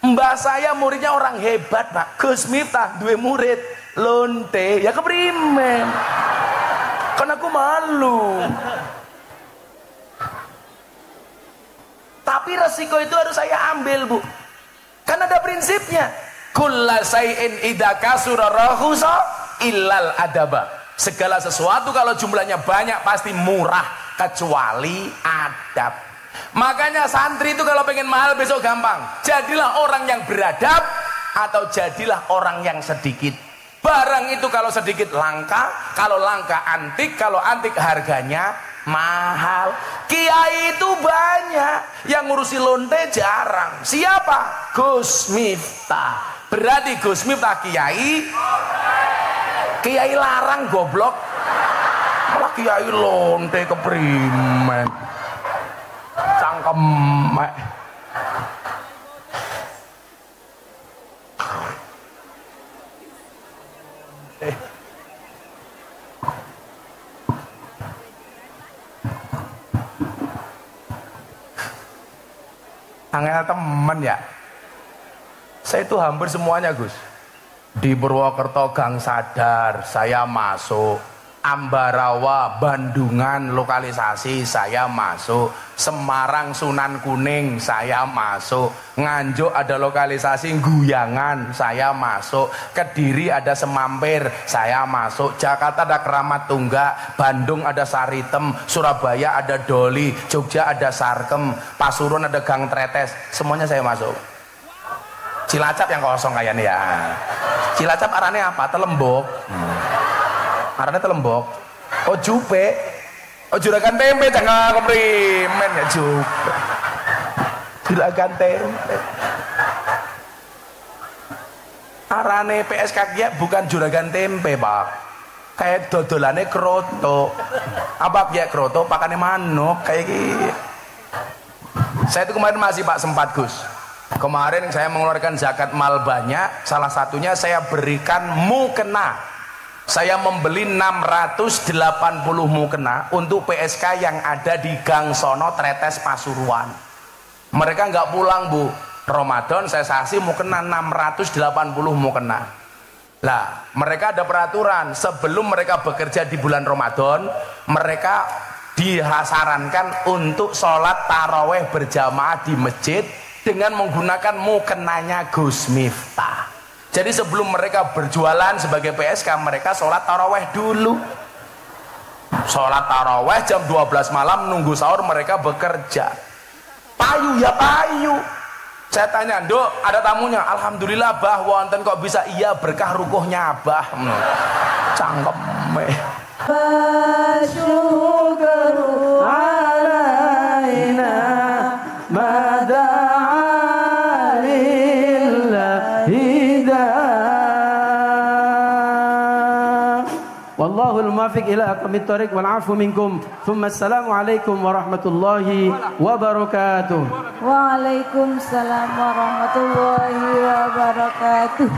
Mbah saya muridnya orang hebat, Pak. Gus Miftah duwe murid lonte, ya keprimen. Kan aku malu. Tapi resiko itu harus saya ambil, Bu. Kan ada prinsipnya. Kulla say'in idza kasura rahusa illal adaba. Segala sesuatu kalau jumlahnya banyak pasti murah kecuali adab. Makanya santri itu kalau pengen mahal besok gampang. Jadilah orang yang beradab atau jadilah orang yang sedikit. Barang itu kalau sedikit langka, kalau langka antik, kalau antik harganya mahal. Kiai itu banyak, yang ngurusi lonte jarang. Siapa? Gus Miftah. Berarti Gus Miftah kiai, kiai larang goblok. Malah kiai lonte keprimen. Cangkem. Angel temen ya. Saya itu hampir semuanya, Gus. Di Purwokerto Gang Sadar saya masuk, Ambarawa Bandungan lokalisasi saya masuk, Semarang Sunan Kuning saya masuk, Nganjuk ada lokalisasi Guyangan saya masuk, Kediri ada Semampir saya masuk, Jakarta ada Keramat Tunggak, Bandung ada Saritem, Surabaya ada Doli, Jogja ada Sarkem, Pasuruan ada Gang Tretes, semuanya saya masuk. Cilacap yang kosong kayaknya ya. Cilacap arahnya apa? Telembok. Arahnya Telembok. Oh Jupe. Oh Juragan Tempe, jangan keprimen ya Jupe. Juragan Tempe. Arahnya PSK bukan Juragan Tempe, Pak. Kayak dodolane kroto. Apa ya kroto? Pakane manuk kayak gitu. Saya itu kemarin masih Pak sempat, Gus. Kemarin saya mengeluarkan zakat mal banyak, salah satunya saya berikan mukena. Saya membeli 680 mukena untuk PSK yang ada di Gang Sono Tretes Pasuruan. Mereka nggak pulang, Bu. Ramadan saya kasih mukena 680 mukena. Lah, mereka ada peraturan sebelum mereka bekerja di bulan Ramadan, mereka disarankan untuk sholat taraweh berjamaah di masjid dengan menggunakan mukenanya Gus Miftah. Jadi sebelum mereka berjualan sebagai PSK, mereka sholat taraweh dulu. Sholat taraweh jam 12 malam, nunggu sahur mereka bekerja. Payu ya payu. Saya tanya, Dok, ada tamunya? Alhamdulillah, Bah, wonten kok bisa iya berkah rukuhnya, Bah. Cangkem. Fasyukru alaina Wallahul muwaffiq ila aqwamit thoriq wal 'afwu minkum. Assalamu alaikum warahmatullahi wabarakatuh. Waalaikumsalam warahmatullahi wabarakatuh.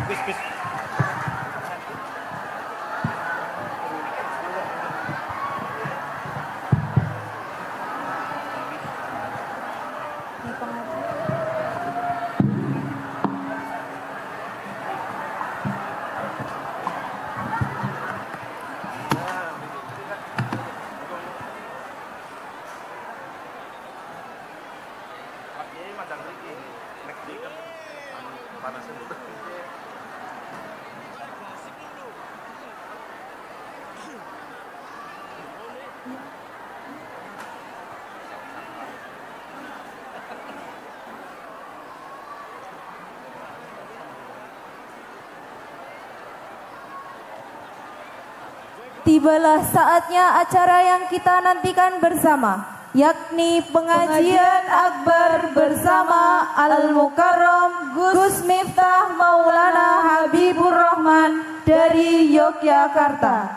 Tibalah saatnya acara yang kita nantikan bersama, yakni pengajian akbar bersama Al-Mukarram Gus Miftah Maulana Habibur Rahman dari Yogyakarta.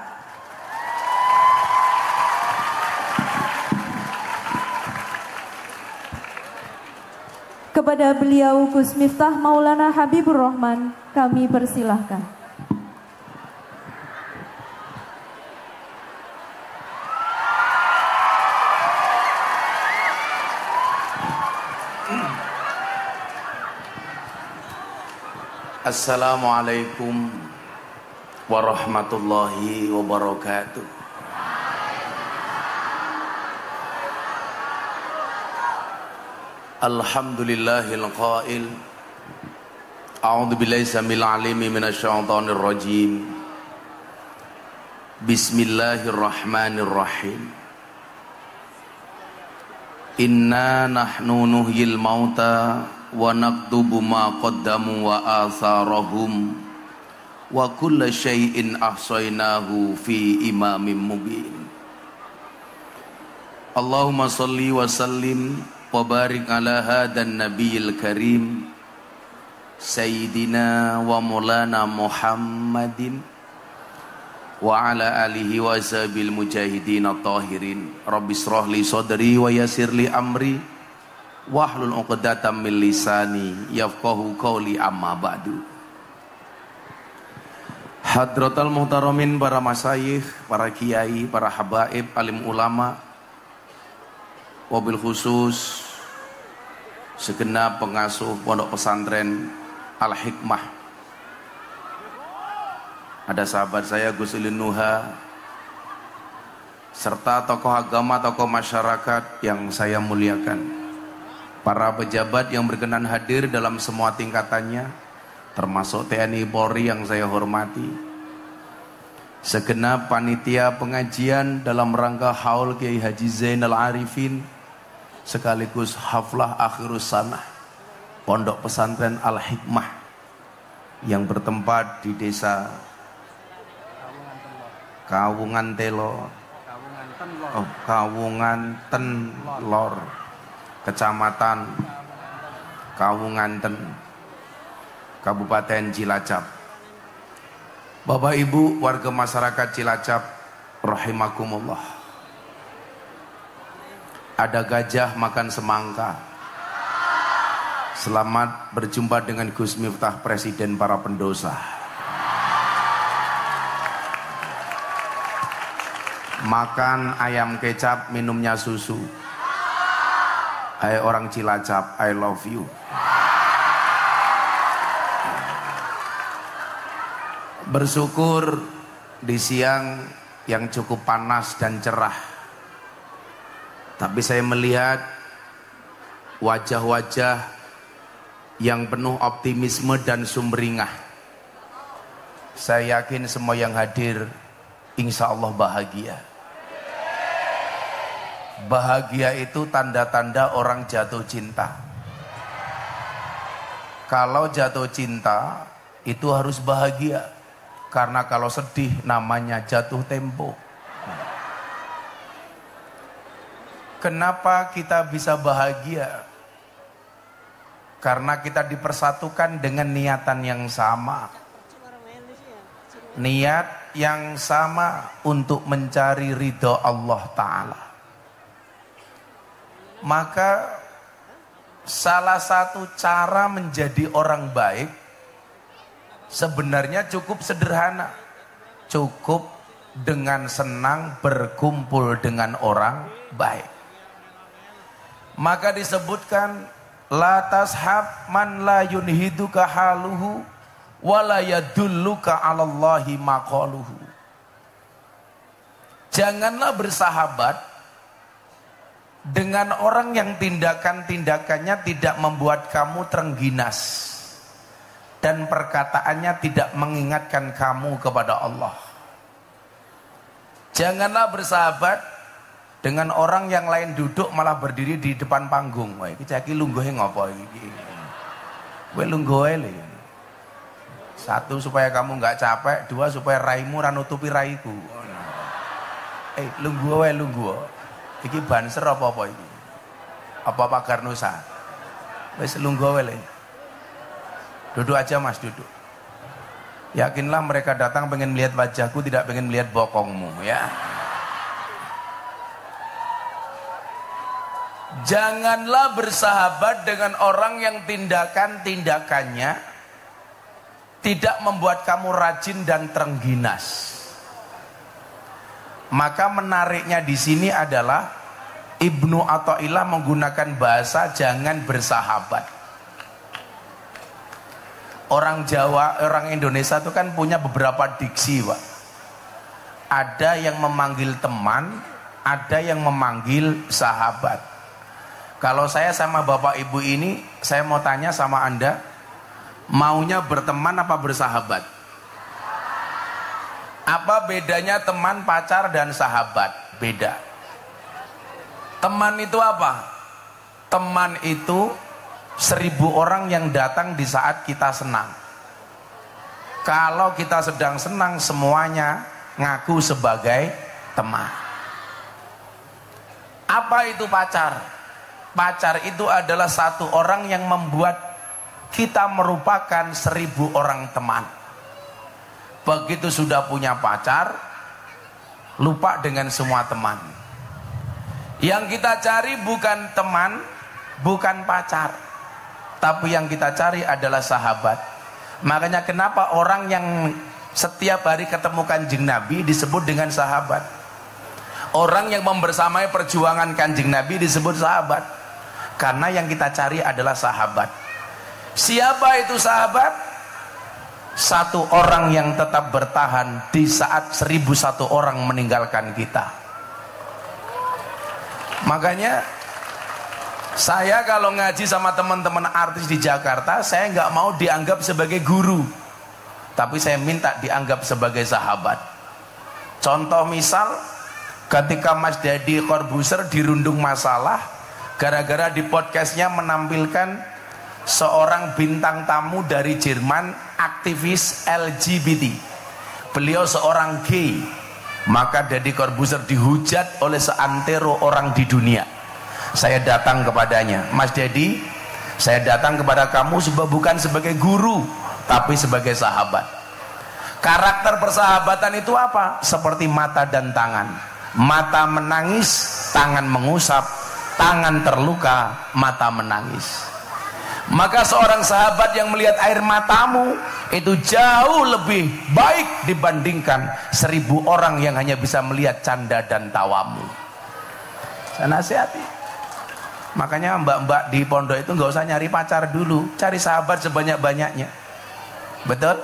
Kepada beliau Gus Miftah Maulana Habibur Rahman kami persilahkan. Assalamualaikum warahmatullahi wabarakatuh. Alhamdulillahil qail a'udzu billahi samil alimi minasyaitonir rajim. Bismillahirrahmanirrahim. Inna nahnu nuhyil mauta wa naktubu ma qaddamu wa atharahum wa kulla syai'in ahsaynahu fi imamin mubin. Allahumma salli wa sallim wa barik ala hadan nabiyil karim sayyidina wa maulana Muhammadin wa ala alihi wa ashabil mujahidin at-tahirin. Rabbi shrah li sadri wa yassir li amri wahlul 'uqdatam min lisani yafqahu qawli, amma ba'du. Hadratal muhtaramin, para masyayikh, para kiai, para habaib, alim ulama, wabil khusus segenap pengasuh pondok pesantren Al-Hikmah. Ada sahabat saya Gus Ulin Nuha, serta tokoh agama, tokoh masyarakat yang saya muliakan, para pejabat yang berkenan hadir dalam semua tingkatannya, termasuk TNI Polri yang saya hormati, segenap panitia pengajian dalam rangka haul Kiai Haji Zainal Arifin sekaligus haflah akhirus sanah pondok pesantren Al-Hikmah yang bertempat di desa Kawungan Tenlor, Kecamatan Kawunganten, Kabupaten Cilacap. Bapak Ibu warga masyarakat Cilacap rahimakumullah. Ada gajah makan semangka. Selamat berjumpa dengan Gus Miftah, Presiden para pendosa. Makan ayam kecap, minumnya susu. Hai orang Cilacap, I love you. Bersyukur di siang yang cukup panas dan cerah, tapi saya melihat wajah-wajah yang penuh optimisme dan sumringah. Saya yakin semua yang hadir insya Allah bahagia. Bahagia itu tanda-tanda orang jatuh cinta. Kalau jatuh cinta itu harus bahagia, karena kalau sedih namanya jatuh tempo. Kenapa kita bisa bahagia? Karena kita dipersatukan dengan niatan yang sama. Niat yang sama untuk mencari ridho Allah Ta'ala. Maka salah satu cara menjadi orang baik sebenarnya cukup sederhana. Cukup dengan senang berkumpul dengan orang baik. Maka disebutkan la tashab man la yunhiduka haluhu wala yadulluka 'alallahi maqaluhu. Janganlah bersahabat dengan orang yang tindakan-tindakannya tidak membuat kamu terengginas dan perkataannya tidak mengingatkan kamu kepada Allah. Janganlah bersahabat dengan orang yang lain duduk malah berdiri di depan panggung. Wah, iki caki lungguhe ngopo iki? Kowe lungguhe lho. Satu, supaya kamu nggak capek. Dua, supaya raimu ra nutupi raiku. Lungguh wae lungguh. Iki banser apa-apa iki? Apa pagar nusa? Wis lungguh wae. Duduk aja Mas, duduk. Yakinlah mereka datang pengen melihat wajahku, tidak pengen melihat bokongmu, ya. Janganlah bersahabat dengan orang yang tindakan-tindakannya tidak membuat kamu rajin dan terengginas. Maka menariknya di sini adalah Ibnu Athaillah menggunakan bahasa jangan bersahabat. Orang Jawa, orang Indonesia itu kan punya beberapa diksi, Pak. Ada yang memanggil teman, ada yang memanggil sahabat. Kalau saya sama Bapak Ibu ini, saya mau tanya sama Anda, maunya berteman apa bersahabat? Apa bedanya teman, pacar, dan sahabat? Beda. Teman itu apa? Teman itu 1000 orang yang datang di saat kita senang. Kalau kita sedang senang, semuanya ngaku sebagai teman. Apa itu pacar? Pacar itu adalah satu orang yang membuat kita merupakan 1000 orang teman. Begitu sudah punya pacar, lupa dengan semua teman. Yang kita cari bukan teman, bukan pacar, tapi yang kita cari adalah sahabat. Makanya kenapa orang yang setiap hari ketemu Kanjeng Nabi disebut dengan sahabat. Orang yang membersamai perjuangan Kanjeng Nabi disebut sahabat. Karena yang kita cari adalah sahabat. Siapa itu sahabat? Satu orang yang tetap bertahan di saat 1001 orang meninggalkan kita. Makanya saya kalau ngaji sama teman-teman artis di Jakarta, saya nggak mau dianggap sebagai guru, tapi saya minta dianggap sebagai sahabat. Contoh misal, ketika Mas Deddy Corbuzier dirundung masalah, gara-gara di podcastnya menampilkan seorang bintang tamu dari Jerman, aktivis LGBT. Beliau seorang gay, maka Deddy Corbuzier dihujat oleh seantero orang di dunia. Saya datang kepadanya, Mas Deddy, saya datang kepada kamu bukan sebagai guru, tapi sebagai sahabat. Karakter persahabatan itu apa? Seperti mata dan tangan. Mata menangis, tangan mengusap, tangan terluka, mata menangis. Maka seorang sahabat yang melihat air matamu itu jauh lebih baik dibandingkan 1000 orang yang hanya bisa melihat canda dan tawamu. Saya nasihati. Makanya mbak-mbak di pondok itu nggak usah nyari pacar dulu, cari sahabat sebanyak-banyaknya. Betul?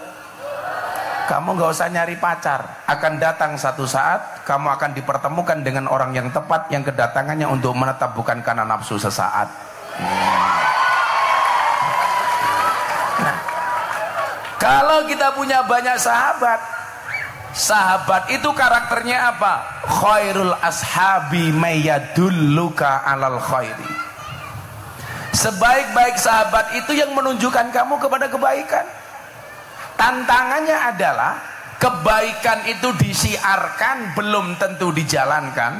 Kamu nggak usah nyari pacar. Akan datang satu saat kamu akan dipertemukan dengan orang yang tepat, yang kedatangannya untuk menetap bukan karena nafsu sesaat. Nah, kalau kita punya banyak sahabat, sahabat itu karakternya apa? Khairul ashabi mayadulluka alal khairi. Sebaik-baik sahabat itu yang menunjukkan kamu kepada kebaikan. Tantangannya adalah kebaikan itu disiarkan belum tentu dijalankan,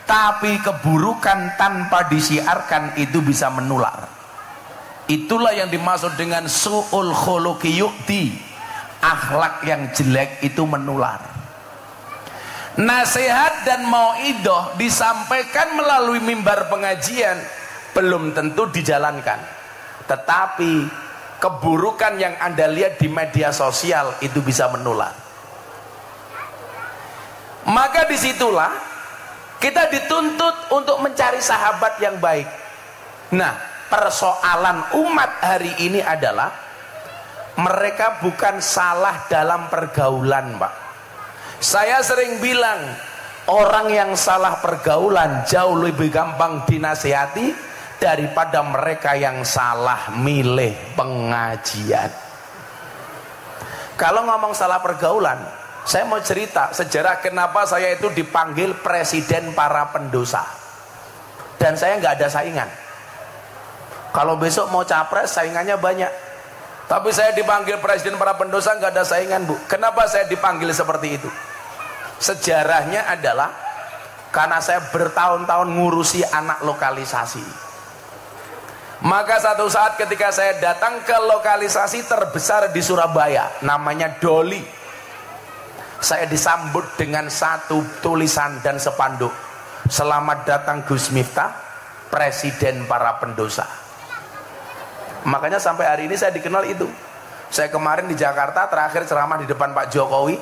tapi keburukan tanpa disiarkan itu bisa menular. Itulah yang dimaksud dengan su'ul khuluqi yu'ti. Akhlak yang jelek itu menular. Nasihat dan mauidhah disampaikan melalui mimbar pengajian belum tentu dijalankan, tetapi keburukan yang Anda lihat di media sosial itu bisa menular. Maka disitulah kita dituntut untuk mencari sahabat yang baik. Nah, persoalan umat hari ini adalah mereka bukan salah dalam pergaulan, Pak. Saya sering bilang, orang yang salah pergaulan jauh lebih gampang dinasihati daripada mereka yang salah milih pengajian. Kalau ngomong salah pergaulan, saya mau cerita sejarah kenapa saya itu dipanggil presiden para pendosa. Dan saya nggak ada saingan. Kalau besok mau capres, saingannya banyak. Tapi saya dipanggil presiden para pendosa, nggak ada saingan, Bu. Kenapa saya dipanggil seperti itu? Sejarahnya adalah karena saya bertahun-tahun ngurusi anak lokalisasi. Maka satu saat ketika saya datang ke lokalisasi terbesar di Surabaya, namanya Doli, saya disambut dengan satu tulisan dan spanduk, selamat datang Gus Miftah, presiden para pendosa. Makanya sampai hari ini saya dikenal itu. Saya kemarin di Jakarta terakhir ceramah di depan Pak Jokowi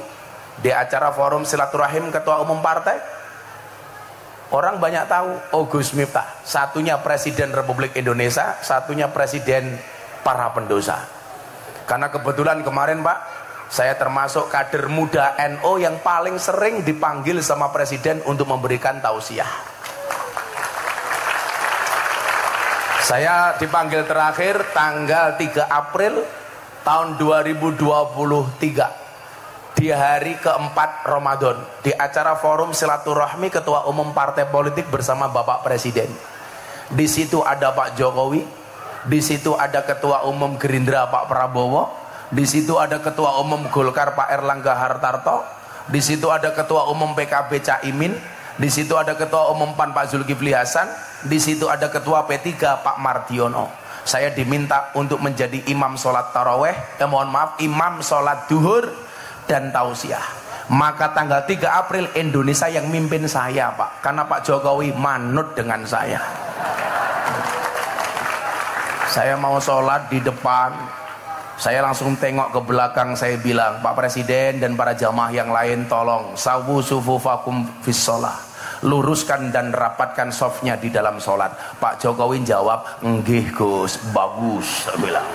di acara forum silaturahim ketua umum partai. Orang banyak tahu, oh Gus Miftah, satunya presiden Republik Indonesia, satunya presiden para pendosa. Karena kebetulan kemarin Pak, saya termasuk kader muda NU yang paling sering dipanggil sama Presiden untuk memberikan tausiah. Saya dipanggil terakhir tanggal 3 April tahun 2023 di hari keempat Ramadan di acara forum silaturahmi Ketua Umum Partai Politik bersama Bapak Presiden. Di situ ada Pak Jokowi, di situ ada Ketua Umum Gerindra Pak Prabowo, di situ ada Ketua Umum Golkar Pak Erlangga Hartarto, di situ ada Ketua Umum PKB Caimin, di situ ada Ketua Umum PAN Pak Zulkifli Hasan, di situ ada Ketua P3 Pak Mardiono. Saya diminta untuk menjadi imam sholat taraweh, imam sholat duhur dan tausiah. Maka tanggal 3 April Indonesia yang mimpin saya Pak, karena Pak Jokowi manut dengan saya. Saya mau sholat di depan, saya langsung tengok ke belakang, saya bilang, Pak Presiden dan para jamaah yang lain, tolong sawu sufufakum fis sholah, luruskan dan rapatkan softnya di dalam sholat. Pak Jokowi jawab, nggih Gus, bagus, saya bilang.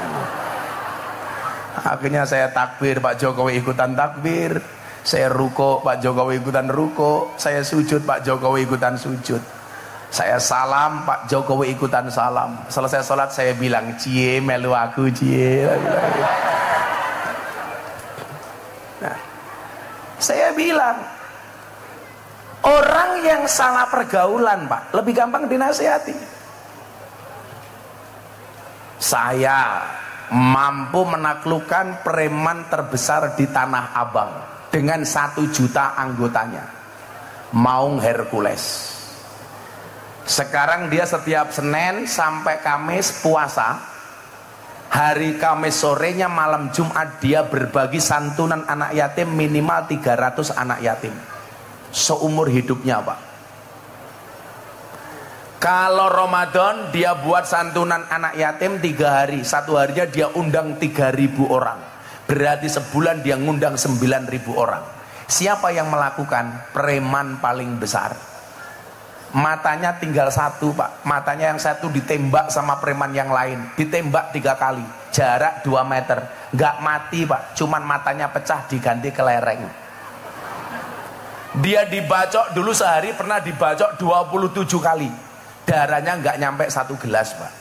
Akhirnya saya takbir, Pak Jokowi ikutan takbir, saya ruko, Pak Jokowi ikutan ruko, saya sujud, Pak Jokowi ikutan sujud, saya salam, Pak Jokowi ikutan salam. Selesai sholat saya bilang, cie melu aku cie. Nah, saya bilang, orang yang salah pergaulan Pak lebih gampang dinasihati. Saya mampu menaklukkan preman terbesar di Tanah Abang dengan 1 juta anggotanya, Maung Hercules. Sekarang dia setiap Senin sampai Kamis puasa, hari Kamis sorenya malam Jumat dia berbagi santunan anak yatim minimal 300 anak yatim seumur hidupnya Pak. Kalau Ramadan dia buat santunan anak yatim 3 hari, 1 harinya dia undang 3.000 orang, berarti sebulan dia ngundang 9.000 orang. Siapa yang melakukan? Preman paling besar. Matanya tinggal 1 Pak, matanya yang 1 ditembak sama preman yang lain, ditembak 3 kali, jarak 2 meter, nggak mati Pak, cuman matanya pecah diganti kelereng. Dia dibacok dulu sehari pernah dibacok 27 kali, darahnya nggak nyampe 1 gelas Pak.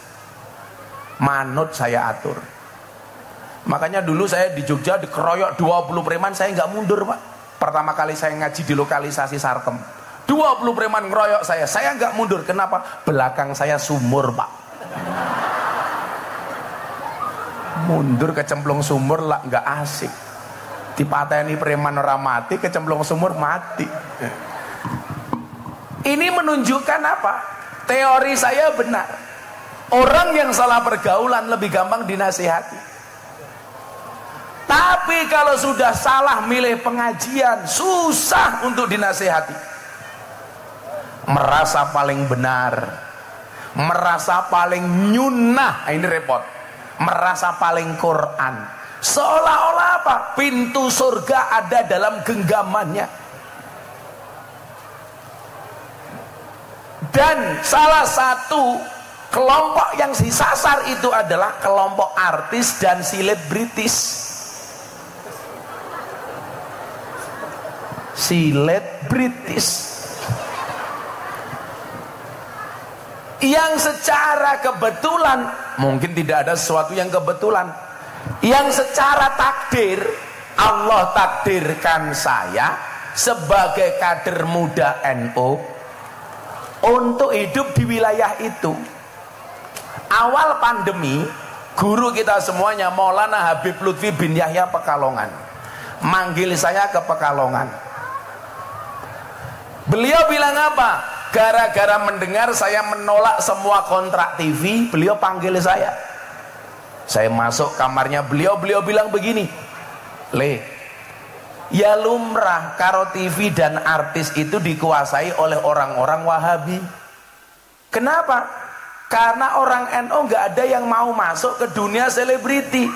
Manut saya atur. Makanya dulu saya di Jogja dikeroyok 20 preman, saya nggak mundur Pak. Pertama kali saya ngaji di lokalisasi Sarkem, 20 preman ngeroyok saya nggak mundur. Kenapa? Belakang saya sumur Pak. Mundur kecemplung sumur lah nggak asik. Dipateni preman orang mati, kecemplung sumur mati. Ini menunjukkan apa? Teori saya benar. Orang yang salah pergaulan lebih gampang dinasihati. Tapi kalau sudah salah milih pengajian, susah untuk dinasihati. Merasa paling benar, merasa paling nyunnah, ini repot. Merasa paling Quran, seolah-olah apa? Pintu surga ada dalam genggamannya. Dan salah satu kelompok yang disasar itu adalah kelompok artis dan selebritis. Selebritis yang secara kebetulan, mungkin tidak ada sesuatu yang kebetulan, yang secara takdir Allah takdirkan saya sebagai kader muda NU untuk hidup di wilayah itu. Awal pandemi, guru kita semuanya Maulana Habib Lutfi bin Yahya Pekalongan manggil saya ke Pekalongan. Beliau bilang apa? Gara-gara mendengar saya menolak semua kontrak TV, beliau panggil saya. Saya masuk kamarnya beliau bilang begini, Le, ya lumrah karo TV dan artis itu dikuasai oleh orang-orang Wahabi. Kenapa? Karena orang NU nggak ada yang mau masuk ke dunia selebriti.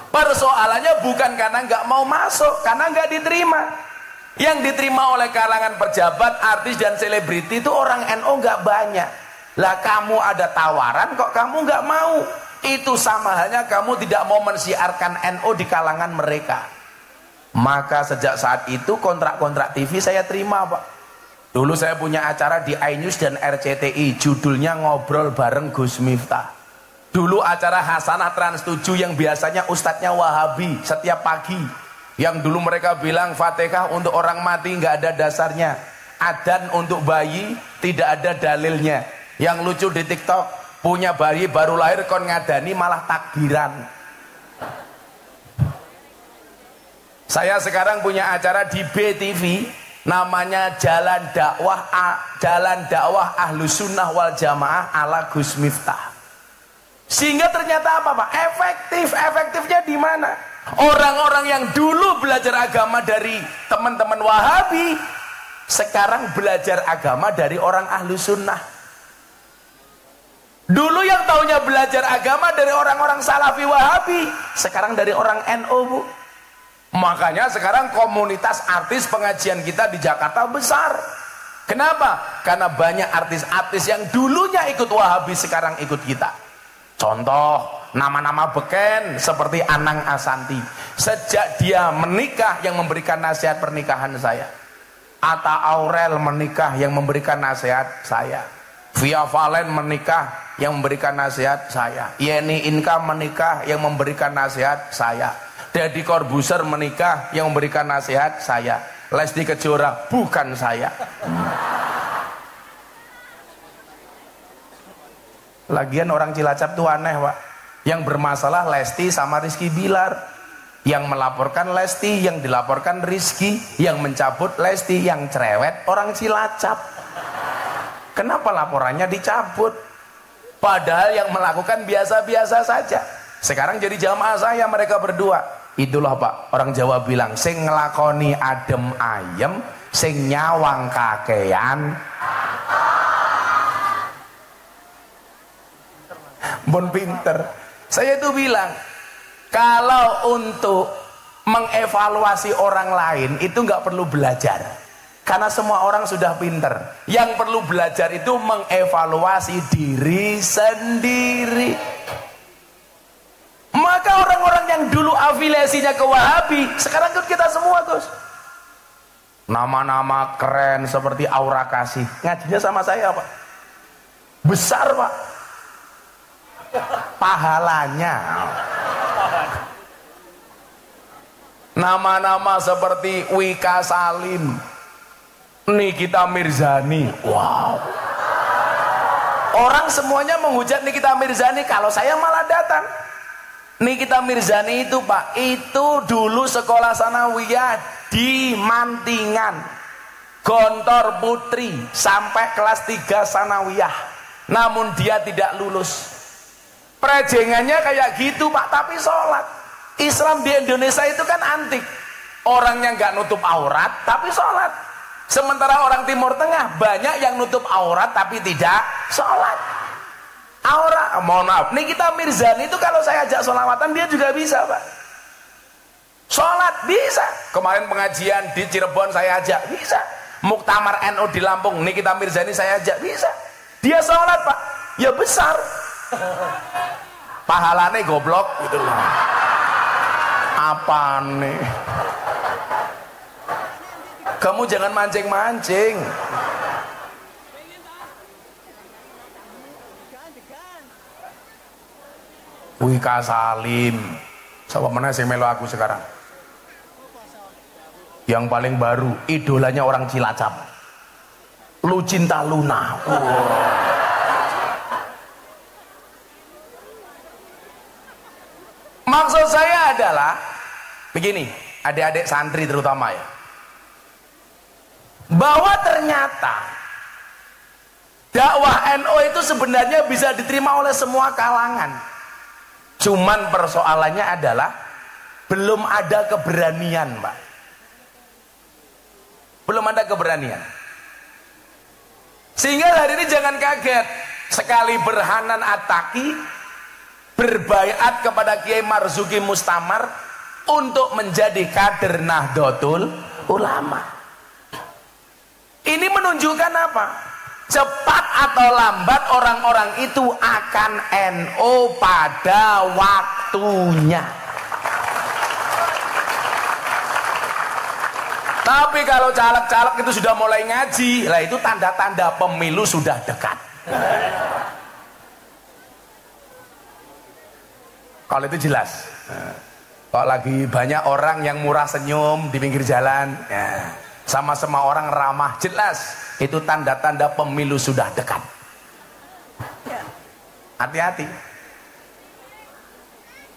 Persoalannya bukan karena nggak mau masuk, karena nggak diterima. Yang diterima oleh kalangan pejabat, artis dan selebriti itu orang NU nggak banyak. Lah kamu ada tawaran kok kamu nggak mau? Itu sama halnya kamu tidak mau mensiarkan NU di kalangan mereka. Maka sejak saat itu kontrak-kontrak TV saya terima, Pak. Dulu saya punya acara di iNews dan RCTI, judulnya Ngobrol Bareng Gus Miftah. Dulu acara Hasanah Trans 7 yang biasanya ustadznya Wahabi setiap pagi, yang dulu mereka bilang Fatihah untuk orang mati nggak ada dasarnya, adzan untuk bayi tidak ada dalilnya. Yang lucu di TikTok, punya bayi baru lahir kon ngadani malah takbiran. Saya sekarang punya acara di BTV, namanya Jalan Dakwah Ahlus Sunnah wal Jamaah ala Gus Miftah. Sehingga ternyata apa, Pak? Efektifnya di mana? Orang-orang yang dulu belajar agama dari teman-teman Wahabi, sekarang belajar agama dari orang Ahlus Sunnah. Dulu yang taunya belajar agama dari orang-orang Salafi Wahabi, sekarang dari orang NU, Bu. Makanya sekarang komunitas artis pengajian kita di Jakarta besar. Kenapa? Karena banyak artis-artis yang dulunya ikut Wahabi sekarang ikut kita. Contoh, nama-nama beken seperti Anang Asanti. Sejak dia menikah yang memberikan nasihat pernikahan saya. Atta Aurel menikah yang memberikan nasihat saya. Via Valen menikah yang memberikan nasihat saya. Yeni Inka menikah yang memberikan nasihat saya. Deddy Corbuzier menikah yang memberikan nasihat saya. Lesti Kejora bukan saya. Lagian orang Cilacap tuh aneh, Pak. Yang bermasalah Lesti sama Rizky Bilar. Yang melaporkan Lesti, yang dilaporkan Rizky, yang mencabut Lesti, yang cerewet orang Cilacap. Kenapa laporannya dicabut? Padahal yang melakukan biasa-biasa saja. Sekarang jadi jamaah saya mereka berdua. Itulah, Pak, orang Jawa bilang, sing ngelakoni adem ayem, sing nyawang kakean. Bon pinter. Saya itu bilang, kalau untuk mengevaluasi orang lain itu nggak perlu belajar, karena semua orang sudah pinter. Yang perlu belajar itu mengevaluasi diri sendiri. Maka orang-orang yang dulu afiliasinya ke Wahabi sekarang ikut kita semua, Gus. Nama-nama keren seperti Aura Kasih ngajinya sama saya, Pak. Besar, Pak, pahalanya. Nama-nama seperti Wika Salim, Nikita Mirzani, wow. Orang semuanya menghujat Nikita Mirzani, kalau saya malah datang. Nikita Mirzani itu, Pak, itu dulu sekolah sanawiyah di Mantingan, Gontor Putri, sampai kelas 3 sanawiyah. Namun dia tidak lulus. Prejengannya kayak gitu, Pak, tapi sholat. Islam di Indonesia itu kan antik. Orangnya nggak nutup aurat tapi sholat. Sementara orang Timur Tengah banyak yang nutup aurat tapi tidak sholat. Mohon maaf, Nikita Mirzani itu kalau saya ajak sholawatan dia juga bisa, Pak. Sholat bisa. Kemarin pengajian di Cirebon saya ajak, bisa. Muktamar NU di Lampung, Nikita Mirzani saya ajak, bisa. Dia sholat, Pak, ya besar. Pahalane goblok gitu loh. Apa nih? Kamu jangan mancing-mancing. Wika Salim, siapa mana sih melo aku sekarang? Yang paling baru, idolanya orang Cilacap, Lucinta Luna. Maksud saya adalah begini, adik-adik santri terutama ya, bahwa ternyata dakwah NU itu sebenarnya bisa diterima oleh semua kalangan. Cuman persoalannya adalah belum ada keberanian, Pak. Belum ada keberanian. Sehingga hari ini jangan kaget, sekali Berhanan At-Taqi berbaiat kepada Kiai Marzuki Mustamar untuk menjadi kader Nahdlatul Ulama. Ini menunjukkan apa? cepat atau lambat orang-orang itu akan NO pada waktunya. Tapi kalau caleg-caleg itu sudah mulai ngaji, lah itu tanda-tanda pemilu sudah dekat. Kalau itu jelas. Kalau lagi banyak orang yang murah senyum di pinggir jalan, ya, sama-sama orang ramah, jelas itu tanda-tanda pemilu sudah dekat. Hati-hati.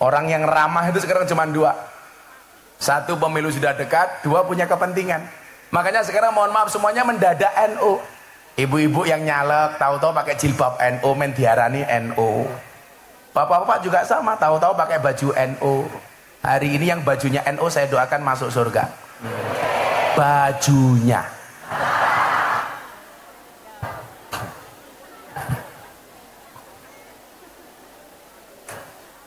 Orang yang ramah itu sekarang cuma dua. Satu, pemilu sudah dekat. Dua, punya kepentingan. Makanya sekarang mohon maaf semuanya mendadak NU. Ibu-ibu yang nyalek tahu-tahu pakai jilbab NU, men diarani NU. Bapak-bapak juga sama, tahu-tahu pakai baju NU. Hari ini yang bajunya NU saya doakan masuk surga. Bajunya.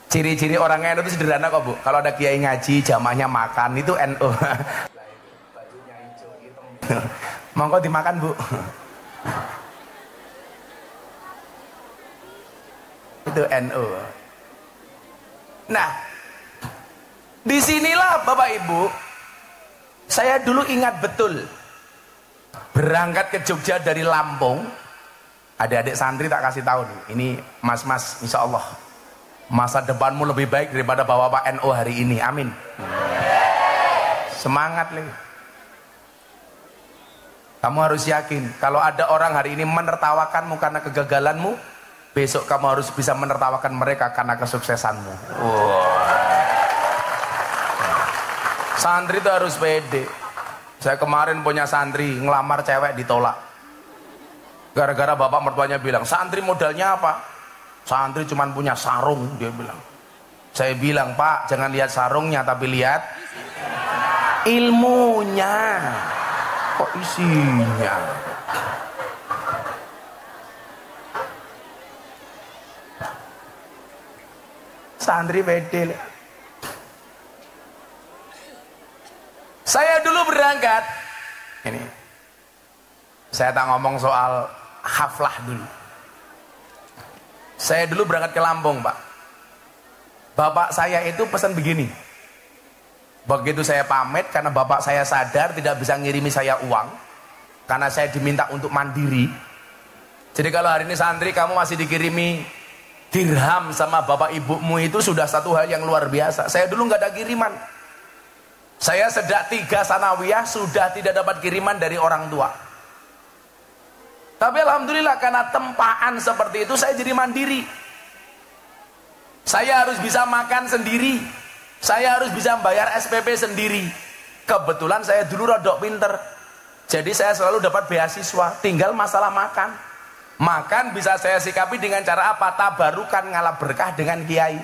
Ciri-ciri orang NU itu sederhana kok Bu. Kalau ada kiai ngaji, jamaahnya makan, itu NU. Bajunya hijau, hitam. Monggo dimakan Bu. Itu NU. Nah, disinilah Bapak Ibu, saya dulu ingat betul berangkat ke Jogja dari Lampung. Adik-adik santri tak kasih tahu nih, ini mas-mas, insya Allah masa depanmu lebih baik daripada bapak-bapak NU hari ini, amin. Semangat nih. Kamu harus yakin kalau ada orang hari ini menertawakanmu karena kegagalanmu, besok kamu harus bisa menertawakan mereka karena kesuksesanmu. Santri itu harus pede. Saya kemarin punya santri ngelamar cewek ditolak gara-gara bapak mertuanya bilang, santri modalnya apa? Santri cuma punya sarung, dia bilang. Saya bilang, Pak, jangan lihat sarungnya tapi lihat ilmunya. Kok isinya? Santri pede. Saya dulu berangkat, ini saya tak ngomong soal haflah dulu. Saya dulu berangkat ke Lampung, Pak. Bapak saya itu pesan begini. Begitu saya pamit, karena bapak saya sadar tidak bisa ngirimi saya uang, karena saya diminta untuk mandiri. Jadi kalau hari ini santri kamu masih dikirimi dirham sama bapak ibumu, itu sudah satu hal yang luar biasa. Saya dulu nggak ada kiriman. Saya sejak 3 sanawiyah sudah tidak dapat kiriman dari orang tua. Tapi alhamdulillah karena tempaan seperti itu saya jadi mandiri. Saya harus bisa makan sendiri. Saya harus bisa bayar SPP sendiri. Kebetulan saya dulu rodok pinter. Jadi saya selalu dapat beasiswa. Tinggal masalah makan. Makan bisa saya sikapi dengan cara apa? Tabarukan, ngalap berkah dengan kiai.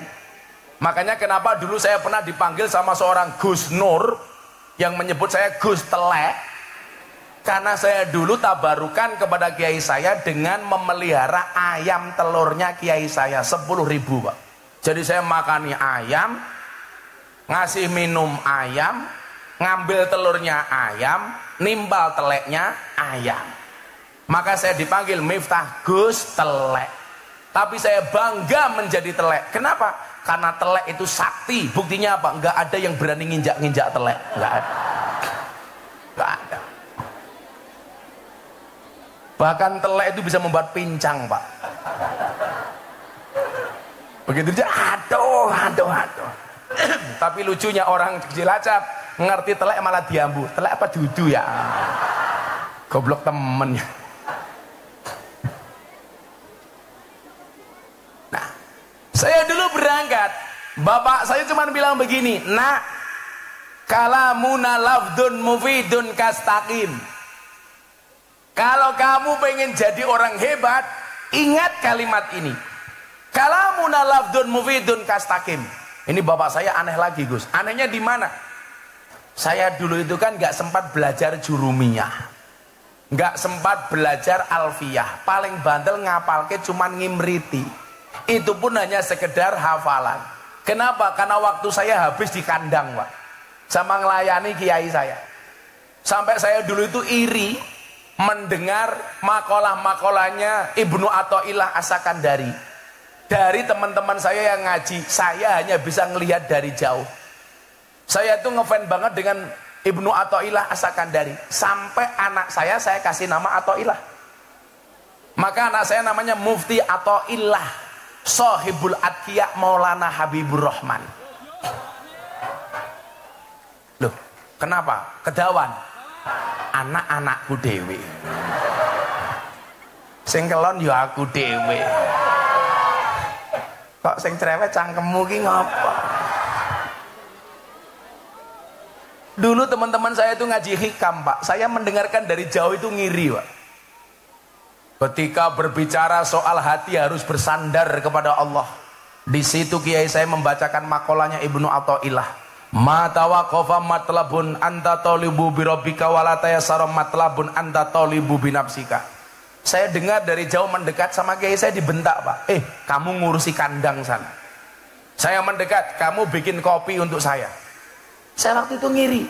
Makanya kenapa dulu saya pernah dipanggil sama seorang Gus Nur yang menyebut saya Gus Telek. Karena saya dulu tabarukan kepada kiai saya dengan memelihara ayam telurnya kiai saya 10.000 Pak. Jadi saya makani ayam, ngasih minum ayam, ngambil telurnya ayam, nimbal teleknya ayam. Maka saya dipanggil Miftah Gus Telek. Tapi saya bangga menjadi telek. Kenapa? Karena telek itu sakti. Buktinya apa? Enggak ada yang berani nginjak-nginjak telek. Enggak ada. Enggak ada. Bahkan telek itu bisa membuat pincang, Pak. Begitu aja, aduh. Tapi lucunya orang Cilacap ngerti telek malah diambu. Telek apa dudu ya? Goblok temennya. Nah, saya dulu berangkat, bapak saya cuma bilang begini, nak, kalamuna lafdun mufidun kastaqim. Kalau kamu pengen jadi orang hebat, ingat kalimat ini. Kalamuna lafdun mufidun kastaqim. Ini bapak saya aneh lagi, Gus. Anehnya di mana? Saya dulu itu kan nggak sempat belajar jurumiyah, nggak sempat belajar alfiyah. Paling bandel ngapalke cuman ngimriti. Itu pun hanya sekedar hafalan. Kenapa? Karena waktu saya habis di kandang, Pak, sama ngelayani kiai saya. Sampai saya dulu itu iri. mendengar makalah-makalahnya Ibnu Athaillah As-Sakandari. Dari teman-teman saya yang ngaji, saya hanya bisa ngelihat dari jauh. Saya tuh ngefans banget dengan Ibnu Athaillah As-Sakandari. Sampai anak saya kasih nama Athaillah. Maka anak saya namanya Mufti Athaillah Sohibul Atqiya Maulana Habibur Rahman. Loh, kenapa? Kedawan anak-anakku dewe, sing kelon ya aku dewe. Kok sing cerewet cangkemmu ki ngapa? Dulu teman-teman saya itu ngaji hikam, Pak. Saya mendengarkan dari jauh itu ngiri, Pak. Ketika berbicara soal hati harus bersandar kepada Allah. Di situ kiai saya membacakan makalahnya Ibnu Athaillah. Ma tawaqafa matlabun anta talibu bi rabbika wa la tayassara matlabun anta talibu bi nafsika. Saya dengar dari jauh mendekat sama kiai saya dibentak, Pak. Kamu ngurusi kandang sana. Saya mendekat, kamu bikin kopi untuk saya. Saya waktu itu ngiri.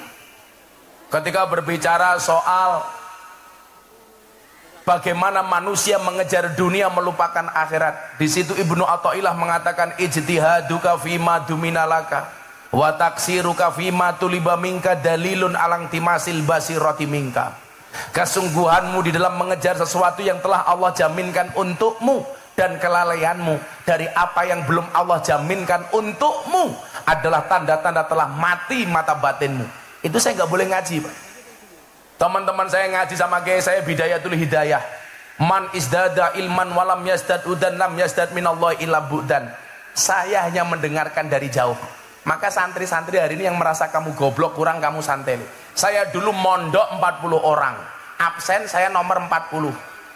Ketika berbicara soal bagaimana manusia mengejar dunia melupakan akhirat, di situ Ibnu Athaillah mengatakan ijtihaduka fima duminalaka wa taksiruka fima tuliba minka dalilun alang timasil basirati minka. Kesungguhanmu di dalam mengejar sesuatu yang telah Allah jaminkan untukmu dan kelalaianmu dari apa yang belum Allah jaminkan untukmu adalah tanda-tanda telah mati mata batinmu. Itu saya nggak boleh ngaji, Pak. Teman-teman saya ngaji sama kiai saya Bidayatul Hidayah. Man isdada ilman walam yazdad udan lam yazdad minallahi illa bu'dan. Saya hanya mendengarkan dari jauh. Maka santri-santri hari ini yang merasa kamu goblok, kurang kamu santeli. Saya dulu mondok 40 orang, absen saya nomor 40.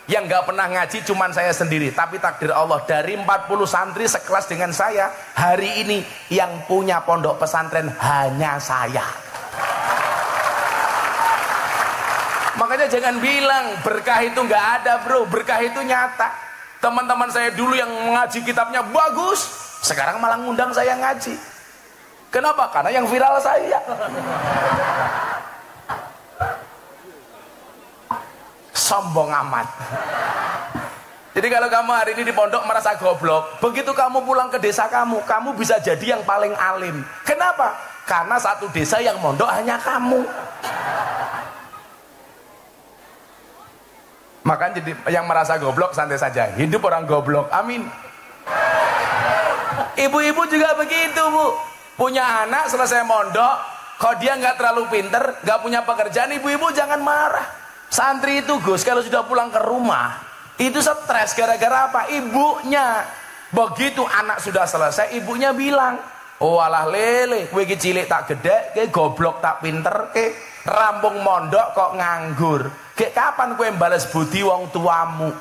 Yang nggak pernah ngaji cuman saya sendiri. Tapi takdir Allah, dari 40 santri sekelas dengan saya, hari ini yang punya pondok pesantren hanya saya. Makanya jangan bilang berkah itu nggak ada, bro. Berkah itu nyata. Teman-teman saya dulu yang ngaji kitabnya bagus, sekarang malah ngundang saya ngaji. Kenapa? Karena yang viral saya. Sombong amat. Jadi kalau kamu hari ini di pondok merasa goblok, begitu kamu pulang ke desa kamu bisa jadi yang paling alim. Kenapa? Karena satu desa yang mondok hanya kamu. Makanya jadi yang merasa goblok santai saja. Hidup orang goblok. Amin. Ibu-ibu juga begitu, Bu. Punya anak selesai mondok, kalau dia nggak terlalu pinter, nggak punya pekerjaan, ibu-ibu jangan marah. Santri itu, Gus, kalau sudah pulang ke rumah itu stres gara-gara apa? Ibunya. Begitu anak sudah selesai, ibunya bilang, oh alah lele, kowe iki cilik tak gede, kowe goblok tak pinter, kowe rampung mondok kok nganggur. Kayak kapan kowe balas budi wong tuamu?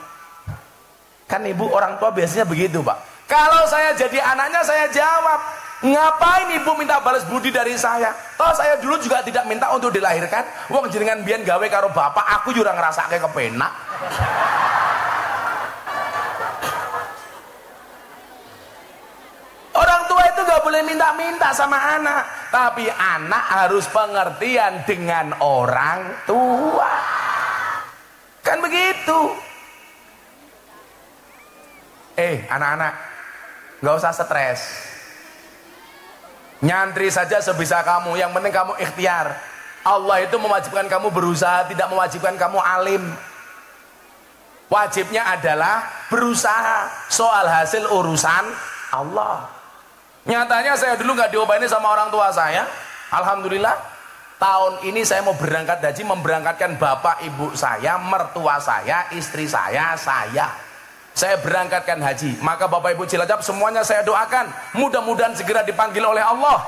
Kan ibu orang tua biasanya begitu, Pak. Kalau saya jadi anaknya, saya jawab, ngapain ibu minta balas budi dari saya? Toh saya dulu juga tidak minta untuk dilahirkan. Wong jenengan biyen gawe karo bapak, aku juga ngerasake kepenak. Orang tua itu gak boleh minta-minta sama anak, tapi anak harus pengertian dengan orang tua. Kan begitu. Anak-anak, gak usah stres. Nyantri saja sebisa kamu, yang penting kamu ikhtiar. Allah itu mewajibkan kamu berusaha, tidak mewajibkan kamu alim. Wajibnya adalah berusaha, soal hasil urusan Allah. Nyatanya saya dulu nggak diobatin sama orang tua saya. Alhamdulillah tahun ini saya mau berangkat haji, memberangkatkan bapak ibu saya, mertua saya, istri saya berangkatkan haji. Maka bapak ibu Cilacap semuanya saya doakan mudah-mudahan segera dipanggil oleh Allah.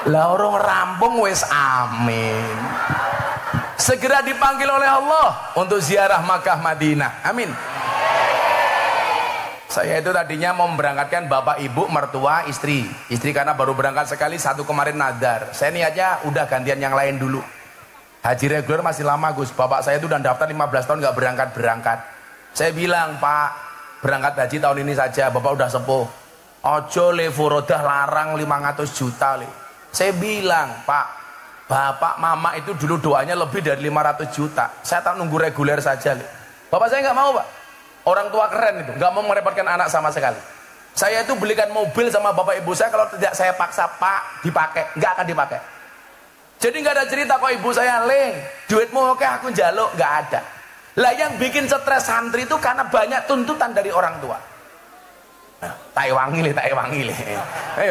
Lah orang rampung wis amin. Segera dipanggil oleh Allah untuk ziarah Makkah Madinah. Amin. Saya itu tadinya mau memberangkatkan bapak ibu mertua istri karena baru berangkat sekali, satu kemarin nadar. Saya niatnya udah gantian yang lain dulu. Haji reguler masih lama, Gus. Bapak saya itu udah daftar 15 tahun nggak berangkat. Saya bilang, Pak, berangkat haji tahun ini saja, Bapak udah sepuh. Ojo le furodah larang 500 juta le. Saya bilang, Pak, Bapak Mama itu dulu doanya lebih dari 500 juta. Saya tak nunggu reguler saja le. Bapak saya nggak mau, Pak. Orang tua keren itu, nggak mau merepotkan anak sama sekali. Saya itu belikan mobil sama bapak ibu saya, kalau tidak saya paksa, Pak, dipakai, nggak akan dipakai. Jadi nggak ada cerita kok ibu saya, Leng, duitmu oke aku njaluk, nggak ada. Lah yang bikin stres santri itu karena banyak tuntutan dari orang tua. Tak wangi le.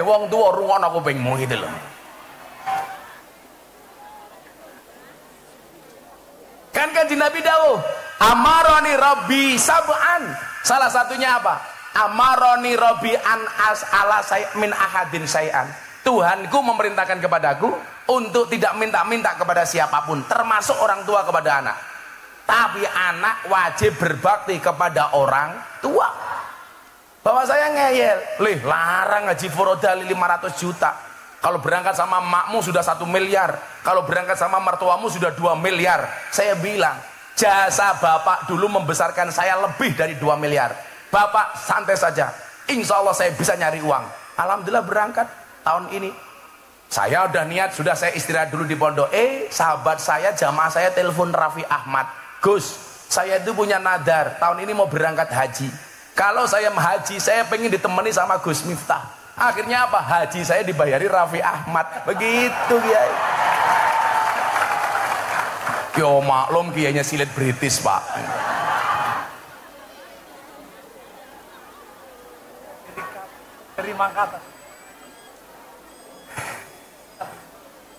Wong tua rungono kupingmu gitu loh. Kan kanjeng Nabi dawuh, amaroni Rabbi sab'an. Salah satunya apa? Amaroni Rabbi an as'ala min ahadin syai'an. Tuhanku memerintahkan kepadaku untuk tidak minta-minta kepada siapapun, termasuk orang tua kepada anak. Tapi anak wajib berbakti kepada orang tua. Bapak saya ngeyel, lih larang ngaji furoda 500 juta. Kalau berangkat sama makmu sudah 1 miliar, kalau berangkat sama mertuamu sudah 2 miliar. Saya bilang, jasa bapak dulu membesarkan saya lebih dari 2 miliar. Bapak santai saja, insya Allah saya bisa nyari uang. Alhamdulillah berangkat tahun ini. Saya udah niat, sudah saya istirahat dulu di pondok. Sahabat saya, jamaah saya telepon Raffi Ahmad, Gus, saya itu punya nadar, tahun ini mau berangkat haji. Kalau saya haji, saya pengen ditemani sama Gus Miftah. Akhirnya apa? Haji saya dibayari Raffi Ahmad. Begitu Kiai. Yo maklum kiainya silit British, Pak. Terima kasih.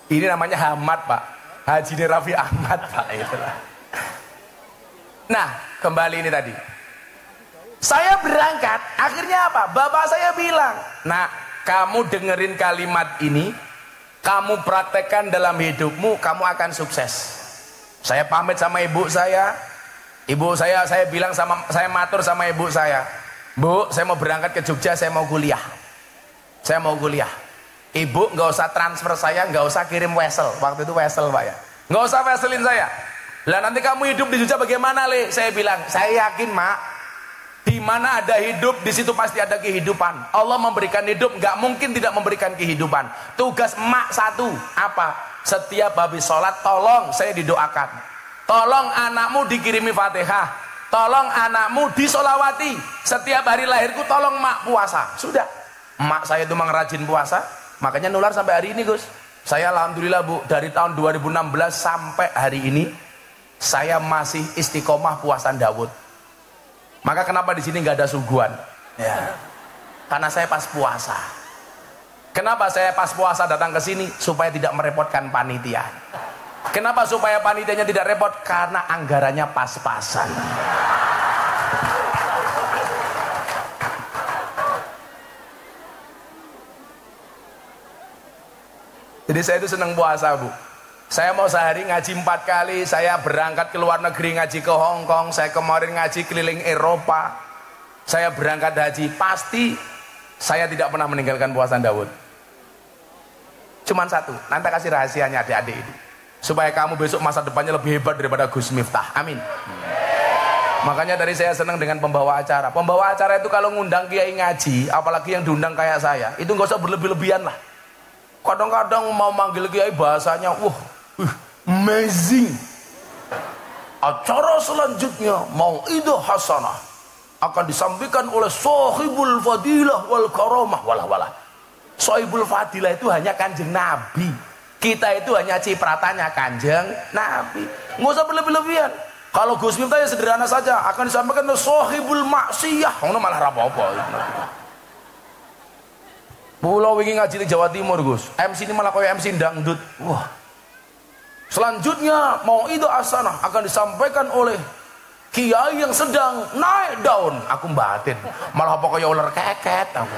Ini namanya Hamad, Pak. Haji di Raffi Ahmad, Pak. Itulah. Nah, kembali ini tadi. Saya berangkat, akhirnya apa? Bapak saya bilang, nak, kamu dengerin kalimat ini, kamu praktekkan dalam hidupmu, kamu akan sukses. Saya pamit sama ibu saya bilang saya matur sama ibu saya, Bu, saya mau berangkat ke Jogja, saya mau kuliah. Ibu nggak usah transfer saya, nggak usah kirim wesel, waktu itu wesel Pak ya, nggak usah weselin saya. Lah nanti kamu hidup di Jogja bagaimana Le? Saya bilang, saya yakin Mak, di mana ada hidup, di situ pasti ada kehidupan. Allah memberikan hidup, nggak mungkin tidak memberikan kehidupan. Tugas emak satu, apa? Setiap habis sholat, tolong saya didoakan. Tolong anakmu dikirimi Fatihah. Tolong anakmu disolawati. Setiap hari lahirku, tolong emak puasa. Sudah. Emak saya itu memang rajin puasa, makanya nular sampai hari ini Gus. Saya alhamdulillah Bu, dari tahun 2016 sampai hari ini, saya masih istiqomah puasan Daud. Maka kenapa di sini nggak ada suguhan? Ya, karena saya pas puasa. Kenapa saya pas puasa datang ke sini? Supaya tidak merepotkan panitia. Kenapa supaya panitianya tidak repot? Karena anggarannya pas-pasan. Jadi saya itu senang puasa Bu. Saya mau sehari ngaji 4 kali, saya berangkat ke luar negeri ngaji ke Hong Kong, saya kemarin ngaji keliling Eropa, saya berangkat haji, pasti saya tidak pernah meninggalkan puasan Daud. Cuman satu, nanti kasih rahasianya adik-adik ini, supaya kamu besok masa depannya lebih hebat daripada Gus Miftah, amin. Makanya dari saya senang dengan pembawa acara. Pembawa acara itu kalau ngundang kiai ngaji, apalagi yang diundang kayak saya, itu nggak usah berlebih-lebihan lah. Kadang-kadang mau manggil kiai bahasanya, amazing. Acara selanjutnya Mau'idah Hasanah akan disampaikan oleh Sahibul Fadilah wal Karamah. Walah. Sahibul Fadilah itu hanya Kanjeng Nabi. Kita itu hanya cipratannya Kanjeng Nabi. Nggak usah berlebih-lebihan. Kalau Gus Miftah ya sederhana saja, akan disampaikan oleh Sahibul Maksiyah. Ngono malah apa-apa. Pulau wingi ngaji di Jawa Timur Gus, MC ini malah kayak MC dangdut. Wah. Selanjutnya Mau'idah Hasanah akan disampaikan oleh kiai yang sedang naik daun. Aku batin, malah apa kayak ular keket aku.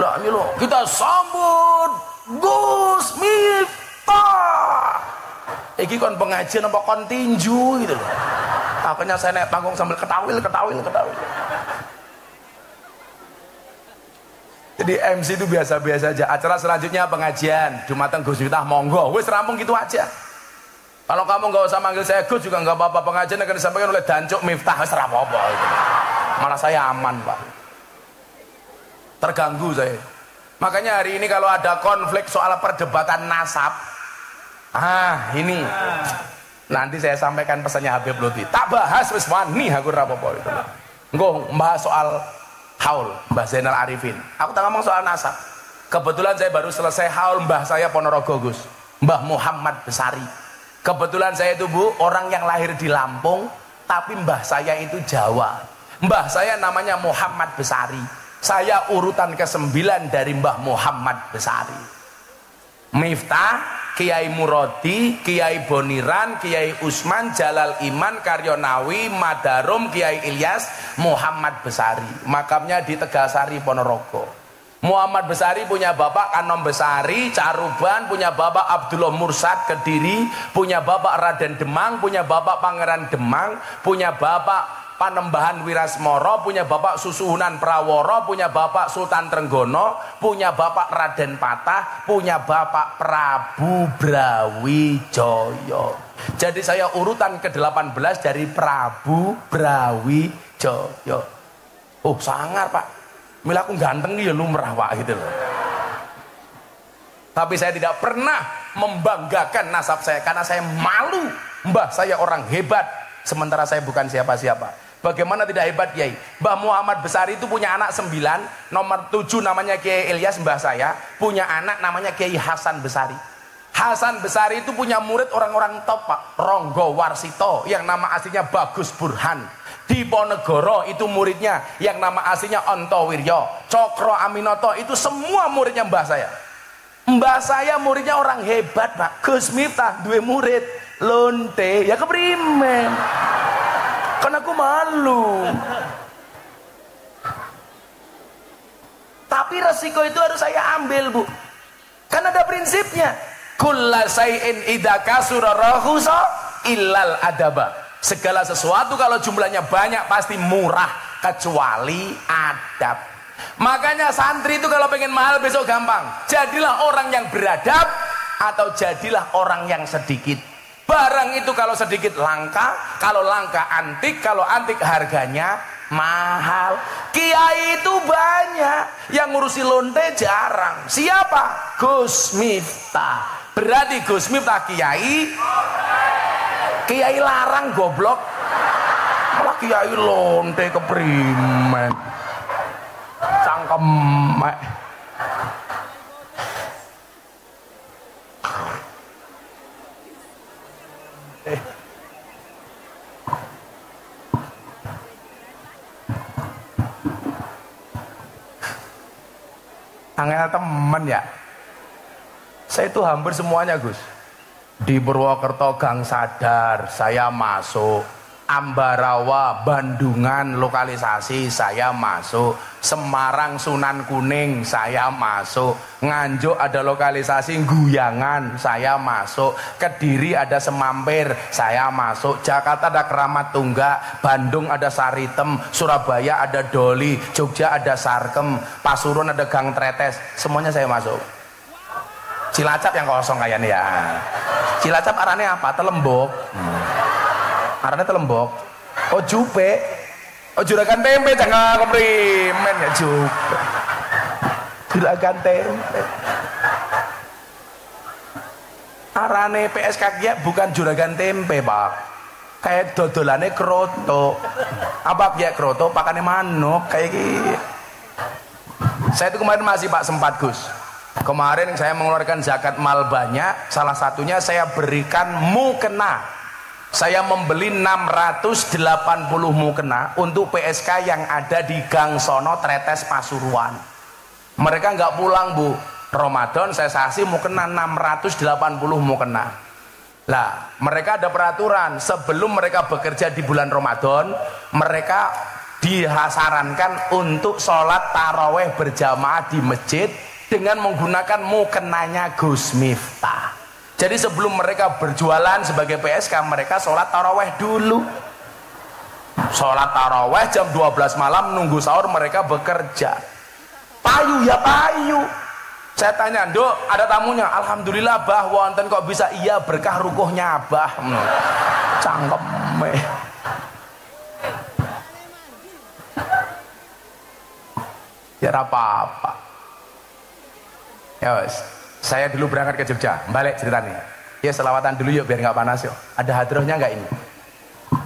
Lah ini loh, kita sambut Gus Miftah. Iki kon pengajian apa kon tinju gitu loh. Akhirnya saya naik panggung sambil ketawil. Jadi MC itu biasa-biasa aja. Acara selanjutnya pengajian Jumatan Gus Miftah, monggo. Wis rampung gitu aja. Kalau kamu nggak usah manggil saya Gus juga nggak apa-apa, pengajian akan disampaikan oleh Dancuk Miftah, serah apa-apa gitu. Malah saya aman Pak, terganggu saya. Makanya hari ini kalau ada konflik soal perdebatan nasab, ini nanti saya sampaikan pesannya Habib Lutfi, tak bahas wis wani aku rapopo itu. Engko bahas soal haul Mbah Zainal Arifin, aku tak ngomong soal nasab. Kebetulan saya baru selesai haul Mbah saya Ponorogo Gus, Mbah Muhammad Besari. Kebetulan saya itu Bu, orang yang lahir di Lampung, tapi mbah saya itu Jawa. Mbah saya namanya Muhammad Besari. Saya urutan ke-9 dari Mbah Muhammad Besari. Miftah, Kiai Murodi, Kiai Boniran, Kiai Usman, Jalal Iman, Karyonawi, Madarum, Kiai Ilyas, Muhammad Besari. Makamnya di Tegasari, Ponorogo. Muhammad Besari punya bapak Kanom Besari, Caruban, punya bapak Abdullah Mursad, Kediri, punya bapak Raden Demang, punya bapak Pangeran Demang, punya bapak Panembahan Wirasmoro, punya bapak Susuhunan Praworo, punya bapak Sultan Trenggono, punya bapak Raden Patah, punya bapak Prabu Brawijaya. Jadi saya urutan ke-18 dari Prabu Brawijaya. Oh sangar Pak, mila aku ganteng ya lumrah Pak gitu loh. Tapi saya tidak pernah membanggakan nasab saya karena saya malu. Mbah saya orang hebat sementara saya bukan siapa-siapa. Bagaimana tidak hebat Kiai? Mbah Muhammad Besari itu punya anak 9, nomor 7 namanya Kiai Ilyas mbah saya, punya anak namanya Kiai Hasan Besari. Hasan Besari itu punya murid orang-orang top Pak, Ronggo Warsito yang nama aslinya Bagus Burhan. Di Ponegoro itu muridnya yang nama aslinya Onto Wiryo, Cokro Aminoto, itu semua muridnya mbah saya. Mbah saya muridnya orang hebat Pak. Gus Miftah dua murid lonte ya keprimen. Karena aku malu. Tapi resiko itu harus saya ambil Bu, karena ada prinsipnya. Kulla say'in idza kasura rahusa illal adaba. Segala sesuatu kalau jumlahnya banyak pasti murah kecuali adab. Makanya santri itu kalau pengen mahal besok gampang, jadilah orang yang beradab atau jadilah orang yang sedikit. Barang itu kalau sedikit langka, kalau langka antik, kalau antik harganya mahal. Kiai itu banyak, yang ngurusi lonte jarang. Siapa? Gus Miftah. Berarti Gus Miftah kiai, kiai larang goblok, malah kiai lonte keprimen cangkem. Angel temen ya, saya itu hampir semuanya Gus. Di Purwokerto Gang Sadar saya masuk, Ambarawa Bandungan lokalisasi saya masuk, Semarang Sunan Kuning saya masuk, Nganjuk ada lokalisasi Guyangan saya masuk, Kediri ada Semampir saya masuk, Jakarta ada Keramat Tunggak, Bandung ada Saritem, Surabaya ada Doli, Jogja ada Sarkem, Pasuruan ada Gang Tretes, semuanya saya masuk. Cilacap yang kosong kayaknya ya. Cilacap arahnya apa? Telembok. Arahnya Telembok. Oh Jupe. Oh Juragan Tempe, jangan keprimen ya Jupe. Juragan Tempe. Arane PSKG bukan Juragan Tempe Pak. Kayak dodolane kroto. Apa ya kroto? Pakane manuk kayak gitu. Saya itu kemarin masih Pak sempat Gus. Kemarin saya mengeluarkan zakat mal banyak, salah satunya saya berikan mukena. Saya membeli 680 mukena untuk PSK yang ada di Gang Sono Tretes Pasuruan. Mereka nggak pulang Bu, Ramadan saya kasih mukena 680 mukena. Lah mereka ada peraturan, sebelum mereka bekerja di bulan Ramadan, mereka disarankan untuk sholat taraweh berjamaah di masjid dengan menggunakan mukenanya Gus Miftah. Jadi sebelum mereka berjualan sebagai PSK, mereka sholat taraweh dulu. Sholat taraweh jam 12 malam, nunggu sahur mereka bekerja. Payu ya payu. Saya tanya, Nduk, ada tamunya. Alhamdulillah, Bah, wonten kok bisa. Iya, berkah rukuhnya, Bah. Cangkeme. Ya apa-apa. Ya wes, saya dulu berangkat ke Jogja, balik ceritanya. Ya selawatan dulu yuk biar nggak panas yuk. Ada hadrohnya nggak ini?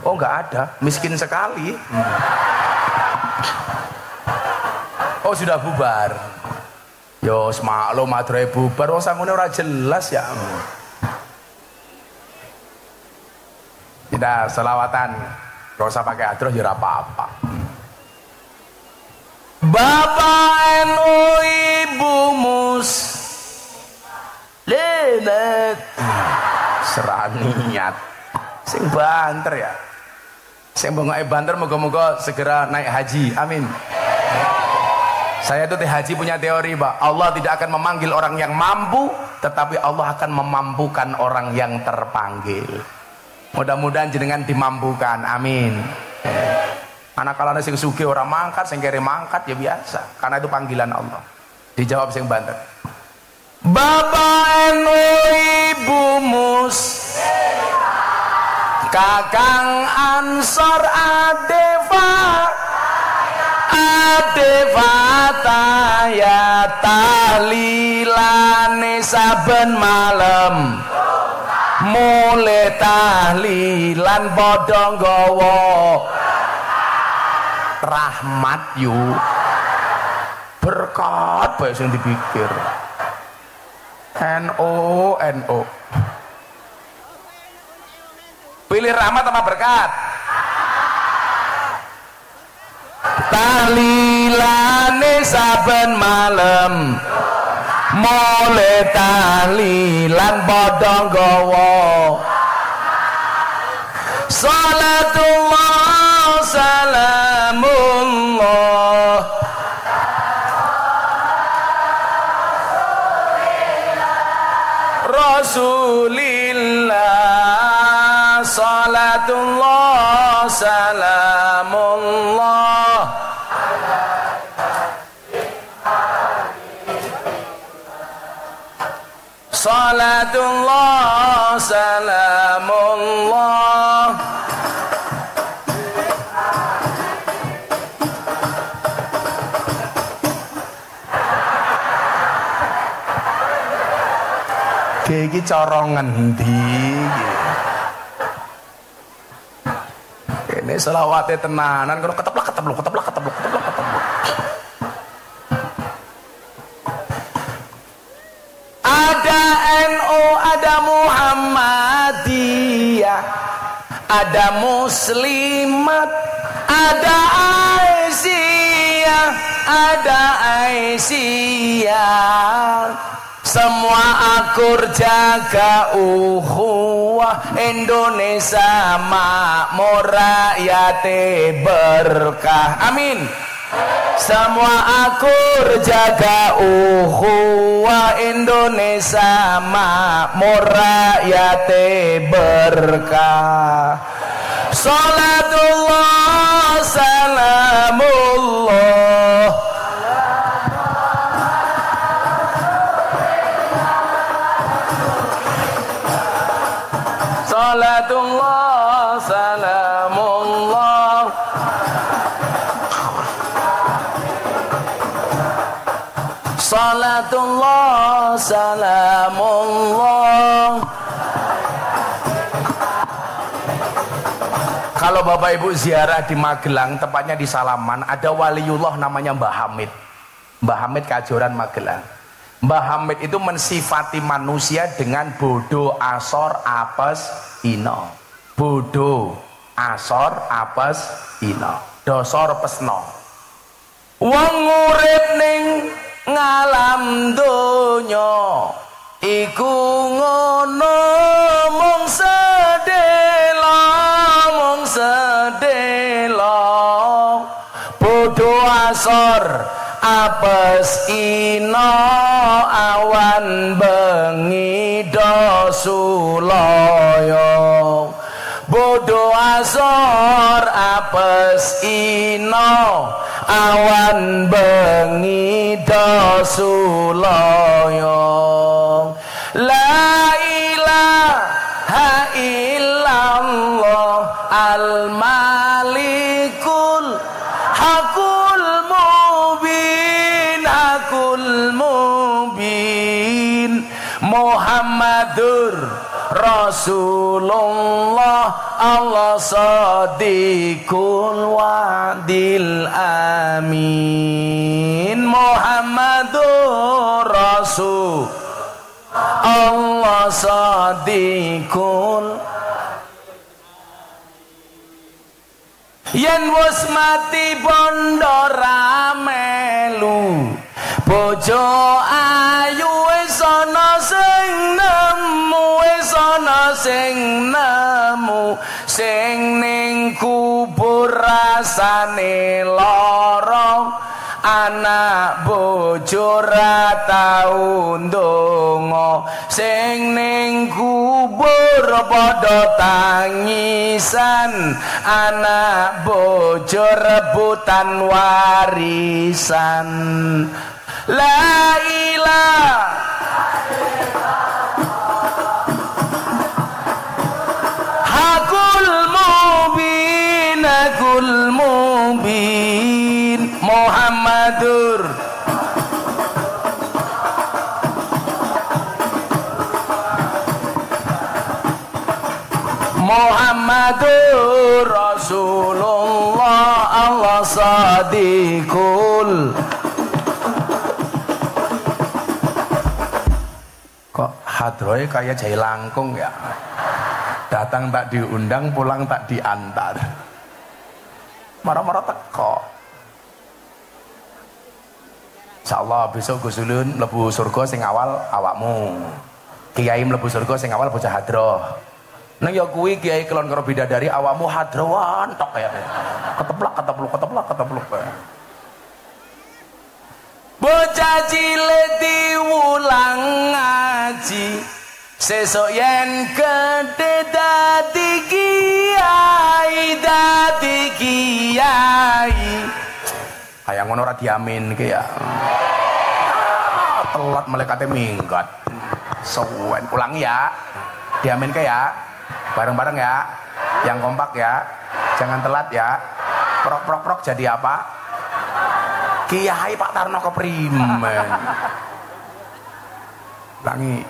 Oh nggak ada, miskin sekali. Oh sudah bubar. Yo semaklum hadrohe bubar, wong sangune ora jelas ya. Tidak selawatan, gak usah pakai hadroh ya apa-apa. Bapak NU Ibu Mus Lemet seraniat sing banter ya, sing bengok banter, moga-moga segera naik haji, amin. Saya itu haji punya teori, Pak. Allah tidak akan memanggil orang yang mampu, tetapi Allah akan memampukan orang yang terpanggil. Mudah-mudahan jenengan dimampukan, amin. Anak kalane sing sugih ora mangkat, sing kere mangkat ya biasa, karena itu panggilan Allah. Dijawab sing banter. Bapak NU Ibu Mus Kakang Ansor Adeva Taya tahlilane saben malam mulai tahlilan padha nggawa rahmat yu berkat bae sing dipikir NO pilih rahmat sama berkat tahlilane saben malam mulai tahlilan padha nggawa salatullah salamullah Rasulillah salatullah salamullah salatullah salamullah iki cara ngendi ini selawate tenanan kalau keteplak ada NU ada Muhammadiyah ada Muslimat ada Aisyah semua akur jaga ukhuwah Indonesia makmur rakyate berkah amin. Semua akur jaga ukhuwah Indonesia makmur rakyate berkah salatullah salamullah salatullah salamullah salatullah salamullah. Kalau Bapak Ibu ziarah di Magelang, tepatnya di Salaman, ada waliullah namanya Mbah Hamid. Mbah Hamid Kajoran Magelang. Mbah Hamid itu mensifati manusia dengan bodoh, asor, apes, ino. Bodoh, asor, apes, ino. Dosor pesno. Wong urip ning ngalam donya iku ngono mung sedelo bodoh asor apes ino awan bengi dosuloyo bodoh asor apes ino awan bengi do suloyo la ilaha illallah al malikul hakul mubin Muhammadur Rasulullah Allah sadiqul wa'dil amin Muhammadur Rasul Allah sadiqul yen wis mati bondo ramelu bojo ayu wis ana sing nemu wis ana sing nemu sing ning kubur rasane lara anak bojo ra tau ndonga sing ning kubur padha tangisan anak bojo rebutan warisan la ilaha hakul mubin Muhammadur Rasulullah Allah sadiqul kok hadroe kayak jai langkung ya datang tak diundang pulang tak diantar marah-marah teko insyaallah besok Gus Ulun mlebu surga sing awal awakmu kiai mlebu surga sing awal bocah hadroh nang ya kuwi kiai kelon karo bidadari awakmu hadrowan tok kaya keteplak bocah cilik diulang ngaji sesuk yen gedhe dadi kiai kaya ngono ora diamin ke ya telat malaikate minggat suwen ulangi ya diamin ke ya bareng-bareng ya yang kompak ya jangan telat ya prok jadi apa Kiai Pak Tarno keprimen ulangi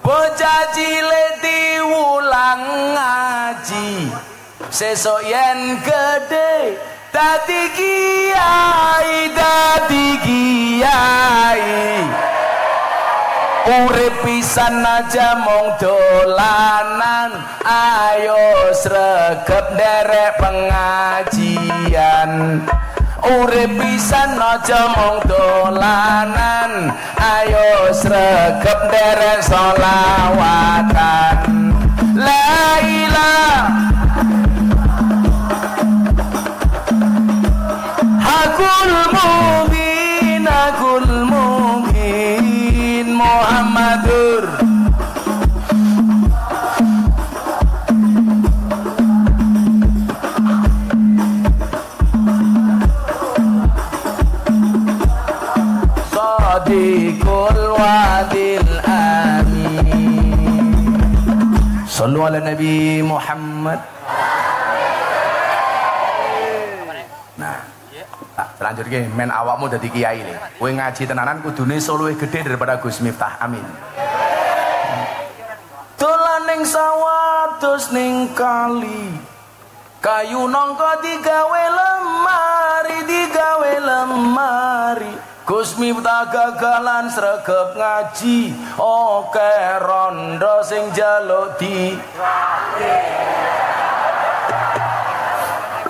bocah cilik diulang ngaji sesuk yen gedhe dadi kiai urip pisan aja mong dolanan ayo sregep nderek pengajian urip pisan aja mong dolanan ayo sregep nderek sholawatan la ilaha hakul mubin Muhammadur sadiqul wadil amin sallu ala nabi Muhammad. Lanjut ke men awakmu dadi kiai nih kowe ngaji tenanan kudune soluwe gede daripada Gus Miftah amin dolan ning sawah terus ning kali kayu nangka digawe lemari Gus Miftah gagalan sregep ngaji oke rondo sing jaluk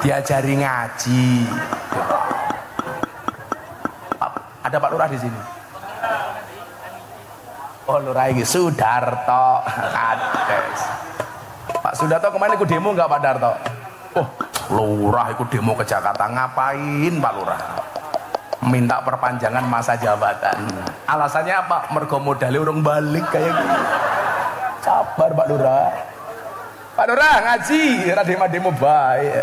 diajari ngaji. Ada Pak Lurah di sini. Oh Lurah ini Sudarto. Ades. Pak Sudarto kemarin ikut demo nggak Pak Darto? Oh Lurah ikut demo ke Jakarta ngapain Pak Lurah? Minta perpanjangan masa jabatan. Alasannya apa? Mergo modalnya urung balik kayak gitu. Sabar Pak Lurah. Pak Lurah ngaji, ora demo bae.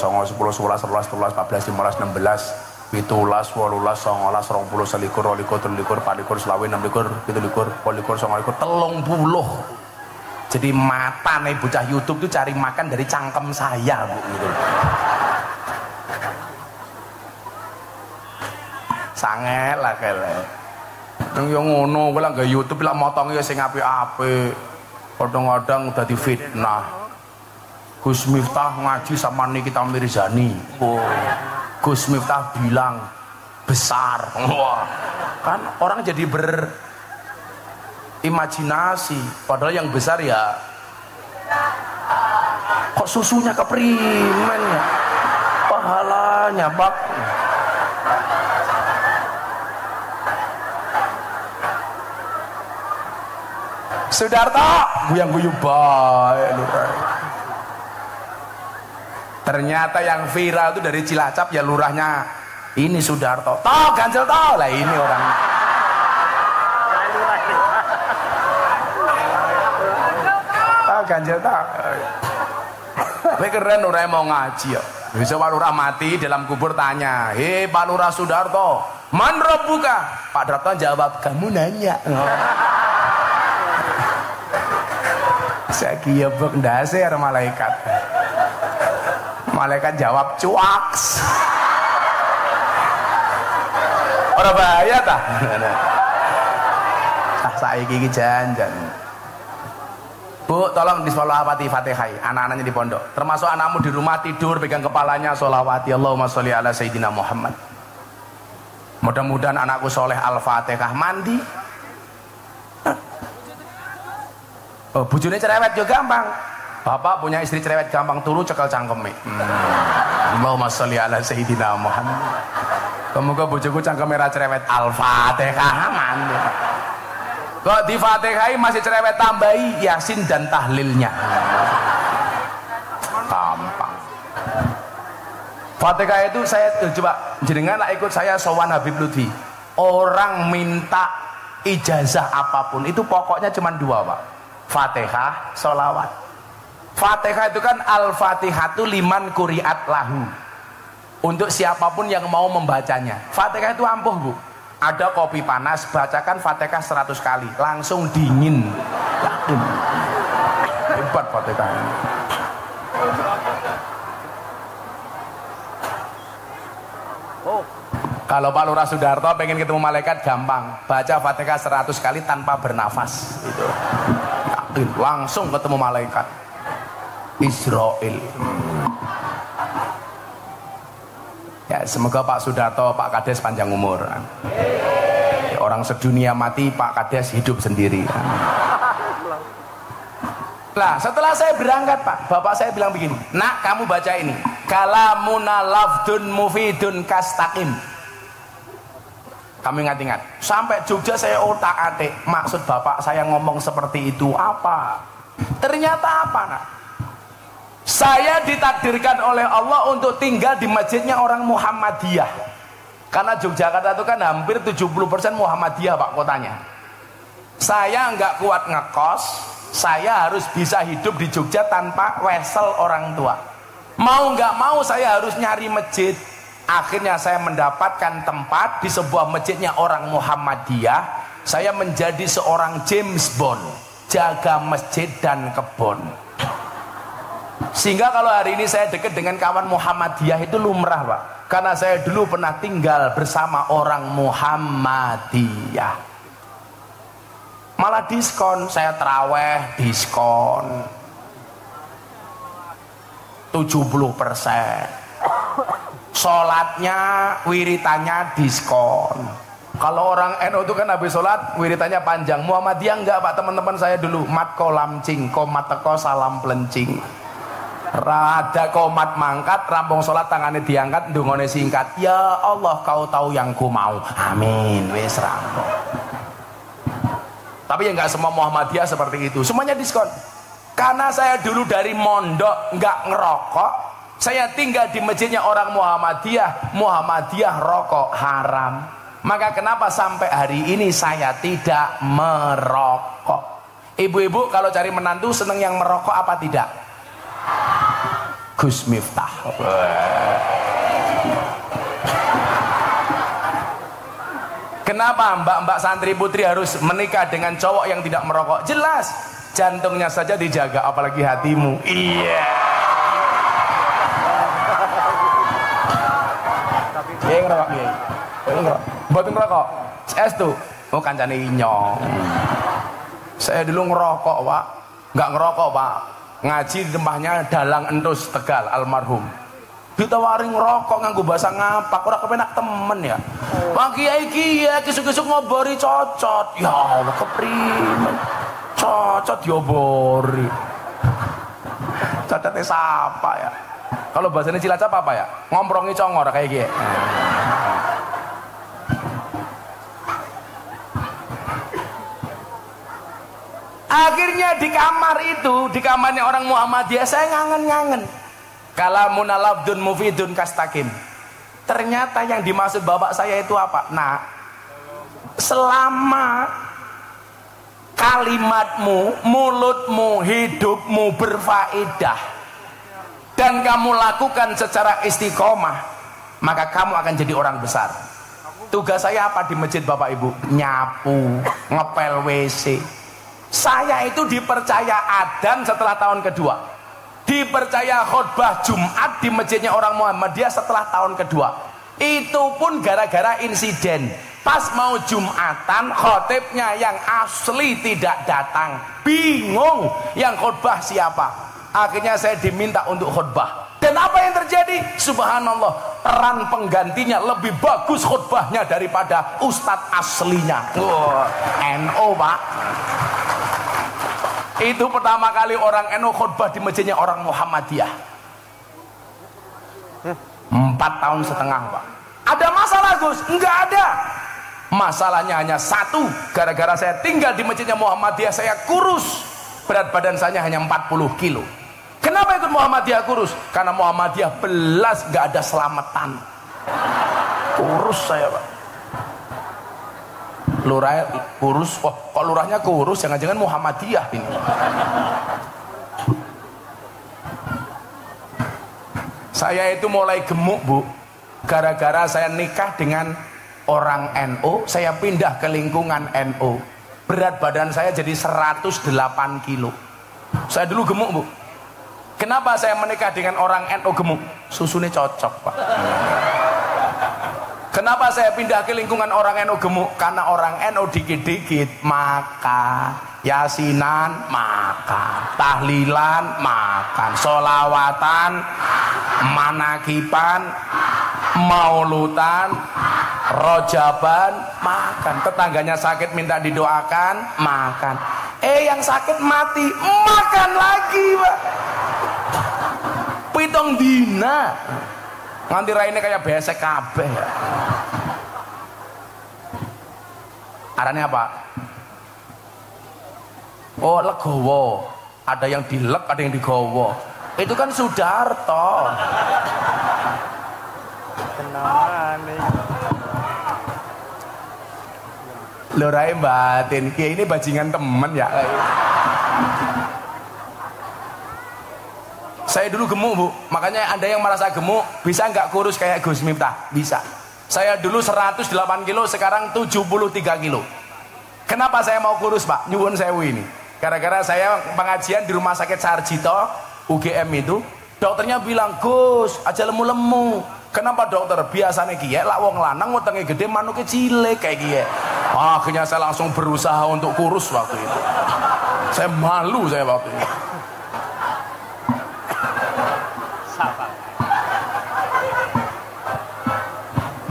9, 10, 11, 12, 13, 14, 15, 16, 17, 18, 19, 20, 21, 22, 23, 24, 25, 26, 27, 28, 29, 30. Jadi mata nih bocah YouTube tuh cari makan dari cangkem saya, Bu, gitu. Sangel lah kele. Yang ngono, gue lah gak YouTube lah motongnya sing apik-apik. Kadang-kadang udah di fitnah. Gus Miftah ngaji sama Nikita Mirzani. Oh. Gus Miftah bilang besar. Wah. Kan orang jadi berimajinasi. Padahal yang besar ya kok susunya keprimen ya. Pahalanya Pak. Sudarto, guyang-guyu baik lurah. Ternyata yang viral itu dari Cilacap ya lurahnya ini Sudarto. Toh ganjel toh lah ini orang. Toh ganjel toh. Tapi keren lurah mau ngaji ya. Bisa Pak Lurah mati dalam kubur tanya, hei Pak Lurah Sudarto, man rabbuka? Pak Darto jawab, kamu nanya. Saya kiyebek dasar malaikat. Malaikat jawab cuaks. Orang bahaya tah. Saiki iki janjan. Bu, tolong disolawati Fatihah anak-anaknya di pondok. Termasuk anakmu di rumah tidur pegang kepalanya solawati Allahumma sholli ala sayyidina Muhammad. Mudah-mudahan anakku soleh Al-Fatihah mandi. Oh, bujune cerewet juga gampang. Bapak punya istri cerewet gampang turu cekel cangkeme. Allahumma sholli ala sayyidina Muhammad. Semoga bojoku cangkeme ra cerewet Al-Fatihah mandi. Kok di Fatihah masih cerewet tambahi Yasin dan tahlilnya. Gampang. Fatihah itu saya coba jenengan lah ikut saya sowan Habib Lutfi. Orang minta ijazah apapun itu pokoknya cuma dua, Pak. Fatihah, sholawat. Fatihah itu kan al-fatihatu liman kuriat lahu. Untuk siapapun yang mau membacanya. Fatihah itu ampuh, Bu. Ada kopi panas, bacakan Fatihah 100 kali, langsung dingin. Yakin. Hebat Fatihah ini. Kalau Pak Lurah Sudarto pengen ketemu malaikat gampang, baca Fatihah 100 kali tanpa bernafas. Itu. Langsung ketemu malaikat Israel. Ya, semoga Pak Sudarto, Pak Kades panjang umur. Orang sedunia mati, Pak Kades hidup sendiri. Nah, setelah saya berangkat, Pak, bapak saya bilang begini, nak, kamu baca ini, kalamuna lafdun mufidun kastaqim. Kamu ingat-ingat, sampai Jogja saya otak-atik, maksud bapak saya ngomong seperti itu apa? Ternyata apa, nak? Saya ditakdirkan oleh Allah untuk tinggal di masjidnya orang Muhammadiyah. Karena Yogyakarta itu kan hampir 70% Muhammadiyah, Pak, kotanya. Saya nggak kuat ngekos, saya harus bisa hidup di Jogja tanpa wesel orang tua. Mau nggak mau saya harus nyari masjid. Akhirnya saya mendapatkan tempat di sebuah masjidnya orang Muhammadiyah. Saya menjadi seorang James Bond, jaga masjid dan kebun. Sehingga kalau hari ini saya dekat dengan kawan Muhammadiyah itu lumrah, Pak. Karena saya dulu pernah tinggal bersama orang Muhammadiyah. Malah diskon, saya terawih diskon 70%. Sholatnya, wiritannya diskon. Kalau orang NU itu kan habis sholat wiritannya panjang. Muhammadiyah enggak, Pak, teman-teman saya dulu mat kolam cing, komat teko salam pelencing. Rada komat mangkat, rampung sholat tangannya diangkat, ndungone singkat. Ya Allah, kau tahu yang ku mau. Amin. Wes rampung. Tapi ya nggak semua Muhammadiyah seperti itu. Semuanya diskon. Karena saya dulu dari mondok nggak ngerokok, saya tinggal di masjidnya orang Muhammadiyah. Muhammadiyah rokok haram. Maka kenapa sampai hari ini saya tidak merokok? Ibu-ibu kalau cari menantu seneng yang merokok apa tidak? Gus Miftah. Kenapa mbak-mbak santri putri harus menikah dengan cowok yang tidak merokok? Jelas, jantungnya saja dijaga, apalagi hatimu. Iya. Ya ngerokok, ya. Ngerokok. Boten ngerokok. Es tuh. Oh kancane inyong. Saya dulu ngerokok, Pak. Nggak ngerokok, Pak. Ngaji di tempatnya Dalang Entus Tegal almarhum. Ditawari ngerokok nganggo bahasa ngapak, ora kepenak temen ya. Pak Kiai kiai kesuk-kesuk ngobori cocot. Ya Allah keprimen. Cocot diobori. Cocotnya siapa ya? Kalau bahasanya Cilacap apa ya? Ngomprongi congor kayak gini. Akhirnya di kamar itu, di kamarnya orang Muhammadiyah, saya ngangen-ngangen. Kalamuna lafdun mufidun kastaqim. Ternyata yang dimaksud bapak saya itu apa? Nah, selama kalimatmu, mulutmu, hidupmu berfaedah dan kamu lakukan secara istiqomah, maka kamu akan jadi orang besar. Tugas saya apa di masjid, Bapak Ibu? Nyapu, ngepel WC. Saya itu dipercaya adzan setelah tahun kedua, dipercaya khutbah Jumat di masjidnya orang Muhammadiyah setelah tahun kedua. Itu pun gara-gara insiden. Pas mau Jumatan, khotibnya yang asli tidak datang. Bingung yang khutbah siapa. Akhirnya saya diminta untuk khutbah. Dan apa yang terjadi? Subhanallah, peran penggantinya lebih bagus khutbahnya daripada ustadz aslinya. NO, Pak. Itu pertama kali orang NU khutbah di masjidnya orang Muhammadiyah. 4 tahun setengah, Pak. Ada masalah, Gus? Enggak ada. Masalahnya hanya satu, gara-gara saya tinggal di masjidnya Muhammadiyah, saya kurus. Berat badan saya hanya 40 kilo. Kenapa ikut Muhammadiyah kurus? Karena Muhammadiyah belas enggak ada selamatan. Kurus saya, Pak. Lurah kurus, wah kok lurahnya kurus, jangan-jangan Muhammadiyah ini. Saya itu mulai gemuk, Bu, gara-gara saya nikah dengan orang NU. Saya pindah ke lingkungan NU. Berat badan saya jadi 108 kilo. Saya dulu gemuk, Bu. Kenapa saya menikah dengan orang NU gemuk? Susunya cocok, Pak. Kenapa saya pindah ke lingkungan orang NU gemuk? Karena orang NU dikit-dikit makan, yasinan makan, tahlilan makan, solawatan, manakipan maulutan, rojaban, makan. Tetangganya sakit minta didoakan, makan. Yang sakit mati, makan lagi, Pak. Pitung dina. Nganti raine kayak besek kabeh. Arane apa? Oh, legowo. Ada yang dilek, ada yang digowo. Itu kan Sudarto. Lorai batin, ini bajingan temen ya. Saya dulu gemuk, Bu. Makanya Anda yang merasa gemuk, bisa nggak kurus kayak Gus Miftah? Bisa. Saya dulu 108 kilo, sekarang 73 kilo. Kenapa saya mau kurus, Pak? Nyuwun sewu ini. Gara-gara saya pengajian di Rumah Sakit Sarjito, UGM itu, dokternya bilang, Gus, aja lemu-lemu. Kenapa dokter? Biasanya kiye, lak wong lanang wetenge gede, manuknya cilik kayak kiye. Akhirnya saya langsung berusaha untuk kurus waktu itu. Saya malu saya waktu itu.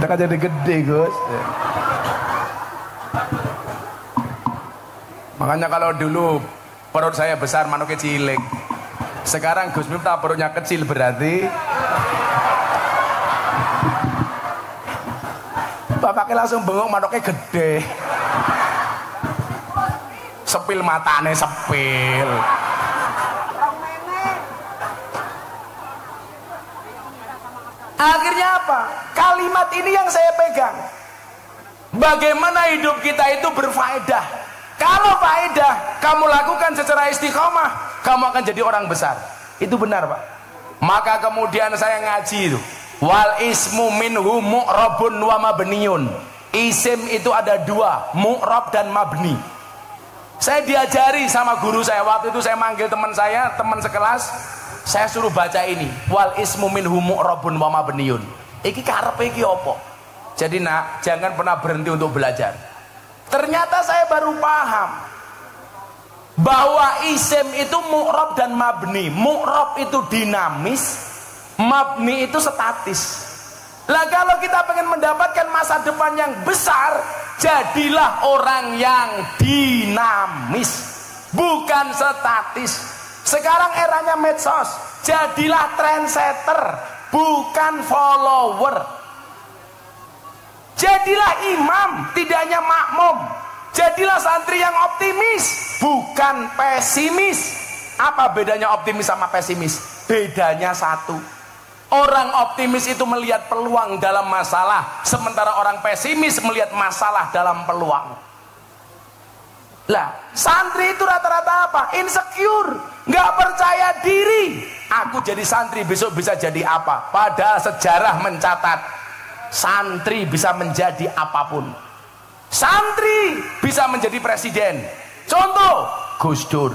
Udah jadi gede, Gus. Makanya kalau dulu perut saya besar, manuknya cilik. Sekarang Gus Miftah perutnya kecil, berarti bapaknya langsung bengong, manuknya gede. Sepil matane, sepil. Akhirnya apa? Kalimat ini yang saya pegang. Bagaimana hidup kita itu berfaedah. Kalau faedah kamu lakukan secara istiqomah, kamu akan jadi orang besar. Itu benar, Pak. Maka kemudian saya ngaji itu. Wal ismu minhu mu'rabun wa mabniyun. Isim itu ada dua, mu'rab dan mabni. Saya diajari sama guru saya. Waktu itu saya manggil teman saya, teman sekelas, saya suruh baca ini. Wal ismu minhu mu'rabun wa mabniyun. Iki karepe iki apa? Jadi nak, jangan pernah berhenti untuk belajar. Ternyata saya baru paham bahwa isim itu mu'rab dan mabni. Mu'rab itu dinamis, mabni itu statis. Lah kalau kita pengen mendapatkan masa depan yang besar, jadilah orang yang dinamis, bukan statis. Sekarang eranya medsos, jadilah trendsetter, bukan follower. Jadilah imam, tidak hanya makmum. Jadilah santri yang optimis, bukan pesimis. Apa bedanya optimis sama pesimis? Bedanya satu. Orang optimis itu melihat peluang dalam masalah, sementara orang pesimis melihat masalah dalam peluang. Lah, santri itu rata-rata apa? Insecure, nggak percaya diri. Aku jadi santri besok bisa jadi apa? Padahal sejarah mencatat santri bisa menjadi apapun. Santri bisa menjadi presiden. Contoh, Gus Dur.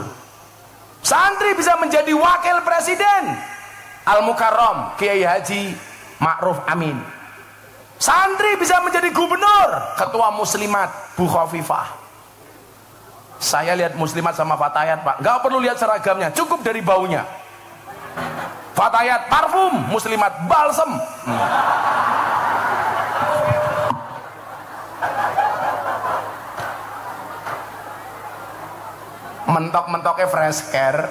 Santri bisa menjadi wakil presiden. Al-Mukarram Kiai Haji Ma'ruf Amin. Santri bisa menjadi gubernur, ketua muslimat Bu Khofifah. Saya lihat muslimat sama Fatayat, Pak, nggak perlu lihat seragamnya, cukup dari baunya. Fatayat parfum, muslimat balsem. Mentok-mentoknya fresh care.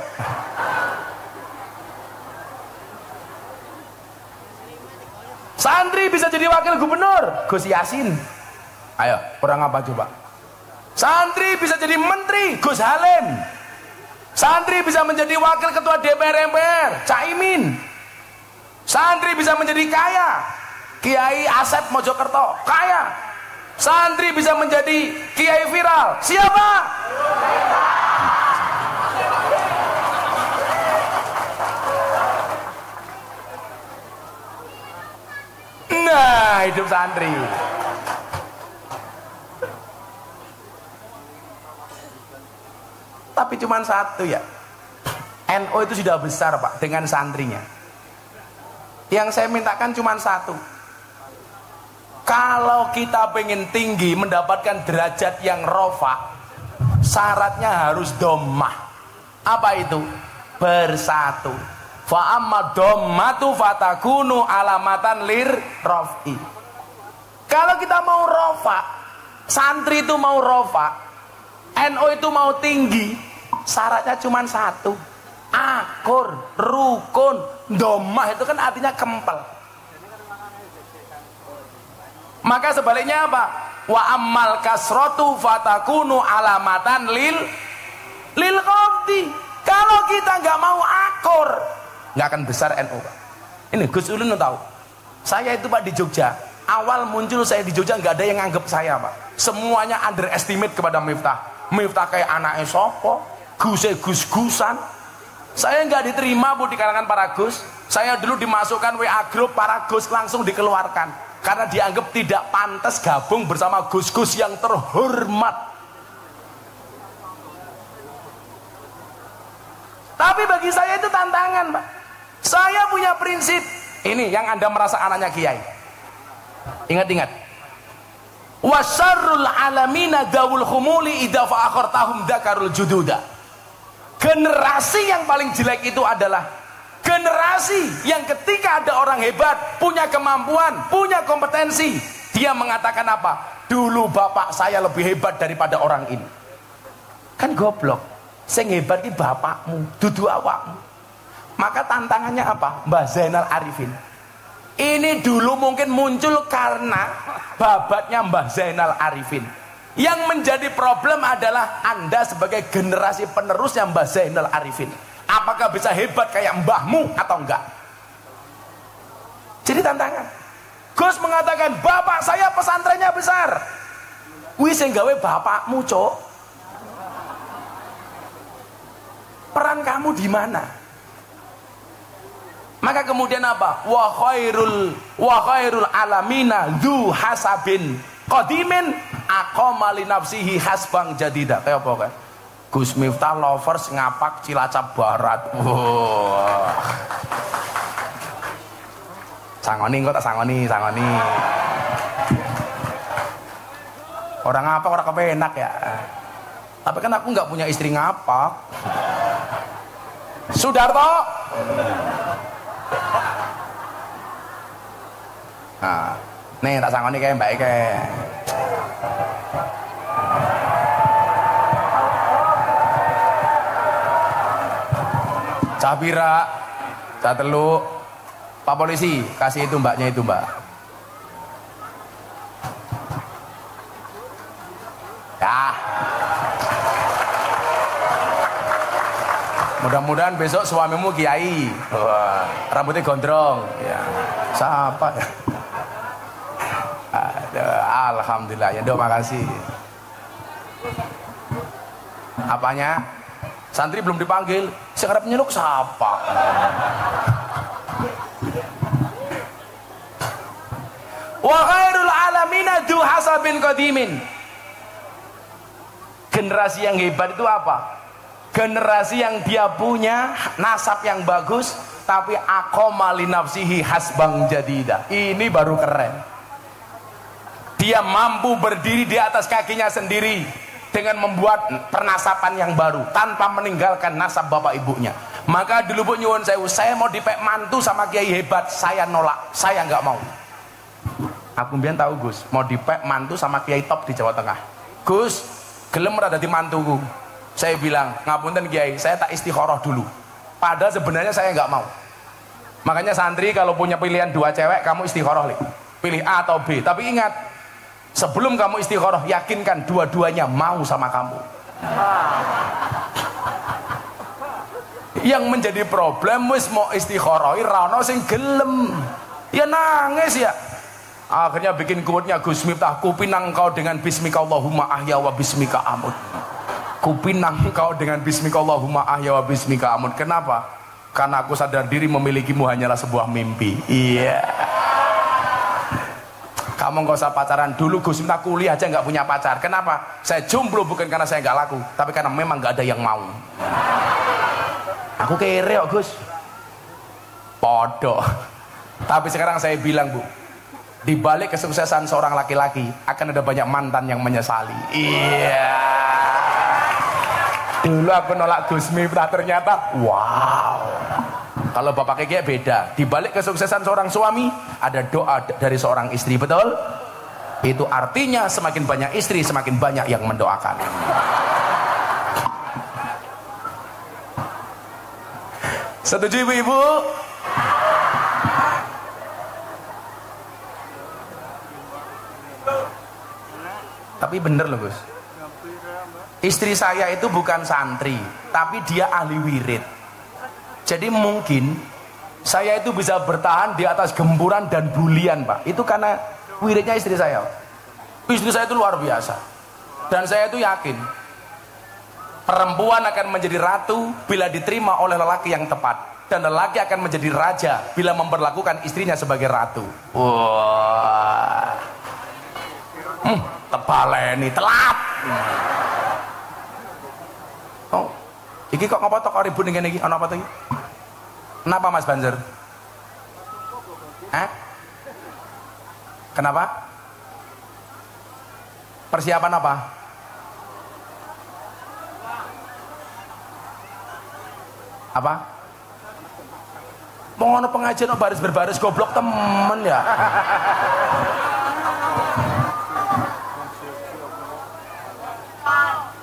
Santri bisa jadi wakil gubernur, Gus Yasin. Ayo, kurang apa coba? Santri bisa jadi menteri, Gus Halim. Santri bisa menjadi wakil ketua DPR MPR, Caimin. Santri bisa menjadi kaya, Kiai Asep Mojokerto, kaya. Santri bisa menjadi kiai viral, siapa? Nah, hidup santri. Tapi cuma satu ya, NU itu sudah besar, Pak, dengan santrinya. Yang saya mintakan cuma satu. Kalau kita pengen tinggi, mendapatkan derajat yang rofa, syaratnya harus domah. Apa itu? Bersatu. Fa amma dhammatu fatakunu alamatan lir rafi. Kalau kita mau rofa, santri itu mau rofa, NU itu mau tinggi, syaratnya cuma satu, akur, rukun. Dhammah itu kan artinya kempel. Maka sebaliknya apa? Wa ammal kasratu fatakunu alamatan lil qabdi. Kalau kita nggak mau akur, nggak akan besar NU. Ini Gus Ulun tahu. Saya itu Pak di Jogja. Awal muncul saya di Jogja nggak ada yang nganggep saya Pak. Semuanya underestimate kepada Miftah. Miftah kayak anaknya sopo, gus-gusan. Saya nggak diterima Bu di kalangan para Gus. Saya dulu dimasukkan WA grup para Gus, langsung dikeluarkan karena dianggap tidak pantas gabung bersama Gus-Gus yang terhormat. Tapi bagi saya itu tantangan Pak. Saya punya prinsip. Ini yang Anda merasa anaknya kiai. Ingat-ingat. Wasarrul alamina dawul khumuli idza fa'akhartahum dzakarul jududa. Generasi yang paling jelek itu adalah generasi yang ketika ada orang hebat, punya kemampuan, punya kompetensi, dia mengatakan apa? Dulu bapak saya lebih hebat daripada orang ini. Kan goblok. Sing hebat iki bapakmu, dudu awakmu. Maka tantangannya apa? Mbah Zainal Arifin. Ini dulu mungkin muncul karena babatnya Mbah Zainal Arifin. Yang menjadi problem adalah Anda sebagai generasi penerusnya Mbah Zainal Arifin. Apakah bisa hebat kayak mbahmu atau enggak? Jadi tantangan. Gus mengatakan, bapak saya pesantrennya besar. Wih sing gawe bapakmu, Cok. Peran kamu di mana? Maka kemudian apa? Wa khairul alamina dzu hasabin qadimin aqama li nafsihi hasbang jadida. Kayak apa kan? Gus Miftah lovers ngapak Cilacap Barat. Wow. Sangoni kok tak sangoni. Orang apa orang kepenak ya. Tapi kan aku nggak punya istri ngapak. Sudarto. Nah, nih tak sangoni kayak mbak Ike. Cabira, Cateluk, Pak Polisi, kasih itu mbaknya itu mbak. Ya. Mudah-mudahan besok suamimu kiai. Wah, rambutnya gondrong. Ya. Siapa ya? Alhamdulillah ya, doa makasih. Apanya? Santri belum dipanggil, sekarang penyeluk siapa? Wa khairul alamina dzu hasabin qadimin. Generasi yang hebat itu apa? Generasi yang dia punya nasab yang bagus, tapi aqama li nafsihi hasbang jadida. Ini baru keren. Dia mampu berdiri di atas kakinya sendiri dengan membuat pernasapan yang baru tanpa meninggalkan nasab bapak ibunya. Maka dulu Bu nyuwun sewu, saya mau dipek mantu sama kiai hebat, saya nolak, saya nggak mau. Aku mbiyen tahu Gus, mau dipek mantu sama kiai top di Jawa Tengah. Gus, gelem ora dadi mantuku. Saya bilang, ngapunten kiai, saya tak istikharah dulu. Padahal sebenarnya saya nggak mau. Makanya santri kalau punya pilihan dua cewek, kamu istikharah, pilih A atau B. Tapi ingat, sebelum kamu istikharah, yakinkan dua-duanya mau sama kamu. Yang menjadi problem wis mau istikharah ra ono sing gelem. Ya nangis ya. Akhirnya bikin quote-nya Gus Miftah, kupinang kau dengan bismika Allahumma ahya wa bismika amut. Kupinang kau dengan bismika Allahumma ahya wa bismika amut. Kenapa? Karena aku sadar diri memilikimu hanyalah sebuah mimpi. Iya. Kamu nggak usah pacaran dulu. Gus Miftah kuliah aja nggak punya pacar. Kenapa? Saya jomblo bukan karena saya nggak laku, tapi karena memang nggak ada yang mau. Aku kere kok Gus. Podo. Tapi sekarang saya bilang Bu, di balik kesuksesan seorang laki-laki akan ada banyak mantan yang menyesali. Iya. Dulu aku nolak Gus Miftah, ternyata wow. Kalau bapak kayak beda. Di balik kesuksesan seorang suami ada doa dari seorang istri, betul? Itu artinya semakin banyak istri semakin banyak yang mendoakan. Setuju ibu-ibu? Tapi bener loh Gus, istri saya itu bukan santri tapi dia ahli wirid. Jadi mungkin saya itu bisa bertahan di atas gempuran dan bulian Pak, itu karena wiridnya istri saya. Istri saya itu luar biasa. Dan saya itu yakin perempuan akan menjadi ratu bila diterima oleh lelaki yang tepat, dan lelaki akan menjadi raja bila memperlakukan istrinya sebagai ratu. Wah, tebaleni telat. Oh, iki kok ngopo tok ribut ngene iki? Ana apa to iki? Kenapa Mas Banzer? Kenapa? Persiapan apa? Apa? Mau ngono pengajian baris berbaris goblok temen ya.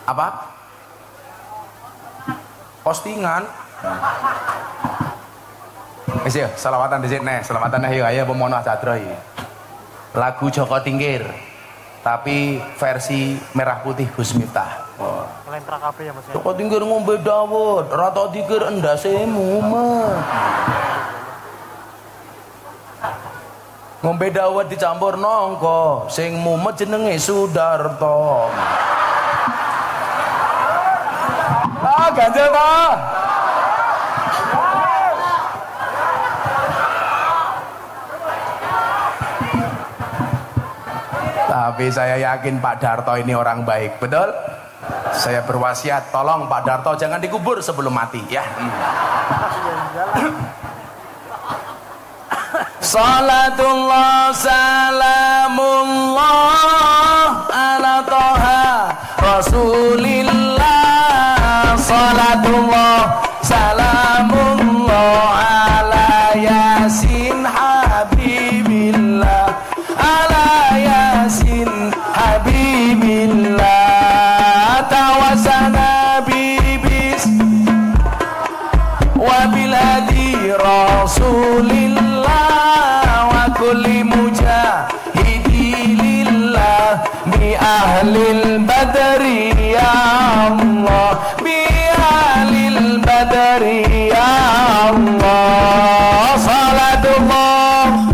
Apa? Postingan. Wis yo, selawatan dhisik neh, selawatan ayo ayo pemono cadra iki. Lagu Joko Tingkir tapi versi merah putih Gus Miftah. Oh. Lentra kabeh ya Mas. Joko Tingkir ngombe dawet, rata dikir endase mumet. Ngombe dawet dicampur nongko, sing mumet jenenge Sudarto. Ganjel Pak. Tapi saya yakin Pak Darto ini orang baik, betul? Saya berwasiat, tolong Pak Darto jangan dikubur sebelum mati ya. Salatullah salamullah ala toha Rasulillah. Salatullah salamullah ala yasin habibillah, ala yasin habibillah. Tawasana bibis wabil hadi rasulillah wa kulli mujahidilillah bi ahlil badri ya Allah, bi ahlil badri ya Allah. Salatullah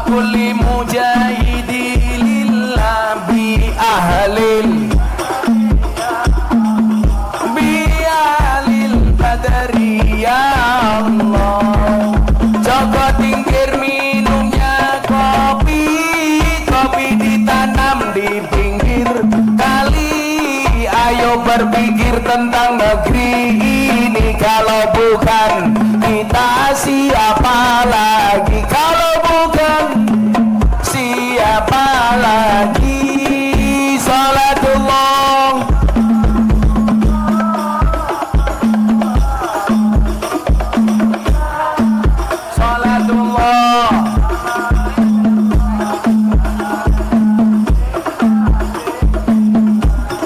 kulli mujahidilillah bi ahlil badri ya Allah. Joko Tingkir minumnya kopi, kopi ditanam di pinggir kali. Ayo berpikir tentang negeri ini, kalau bukan kita siapa lagi? Kalau bukan siapa lagi? Salatullah salatullah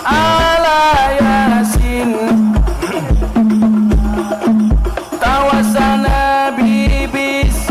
ala yasin tawasana bibis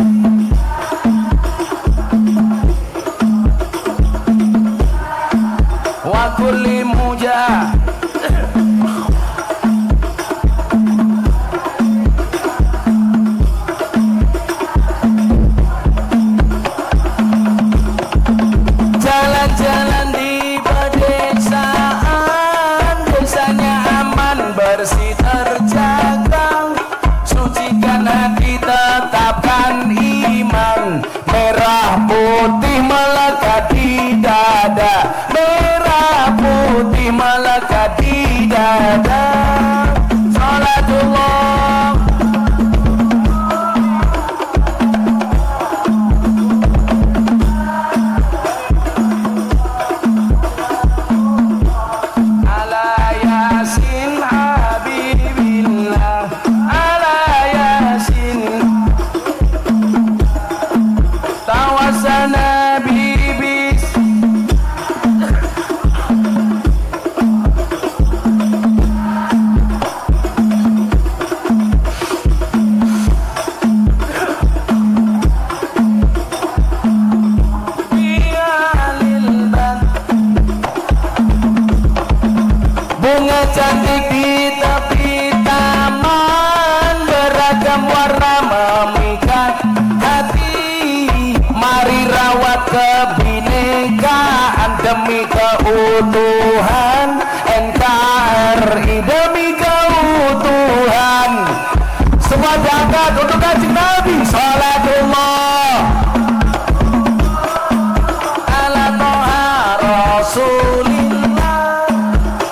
warna memikat hati, mari rawat kebinekaan demi keutuhan NKRI, demi keutuhan. Semua diangkat untuk Kanjeng Nabi. Salatullah ala toha Rasulillah,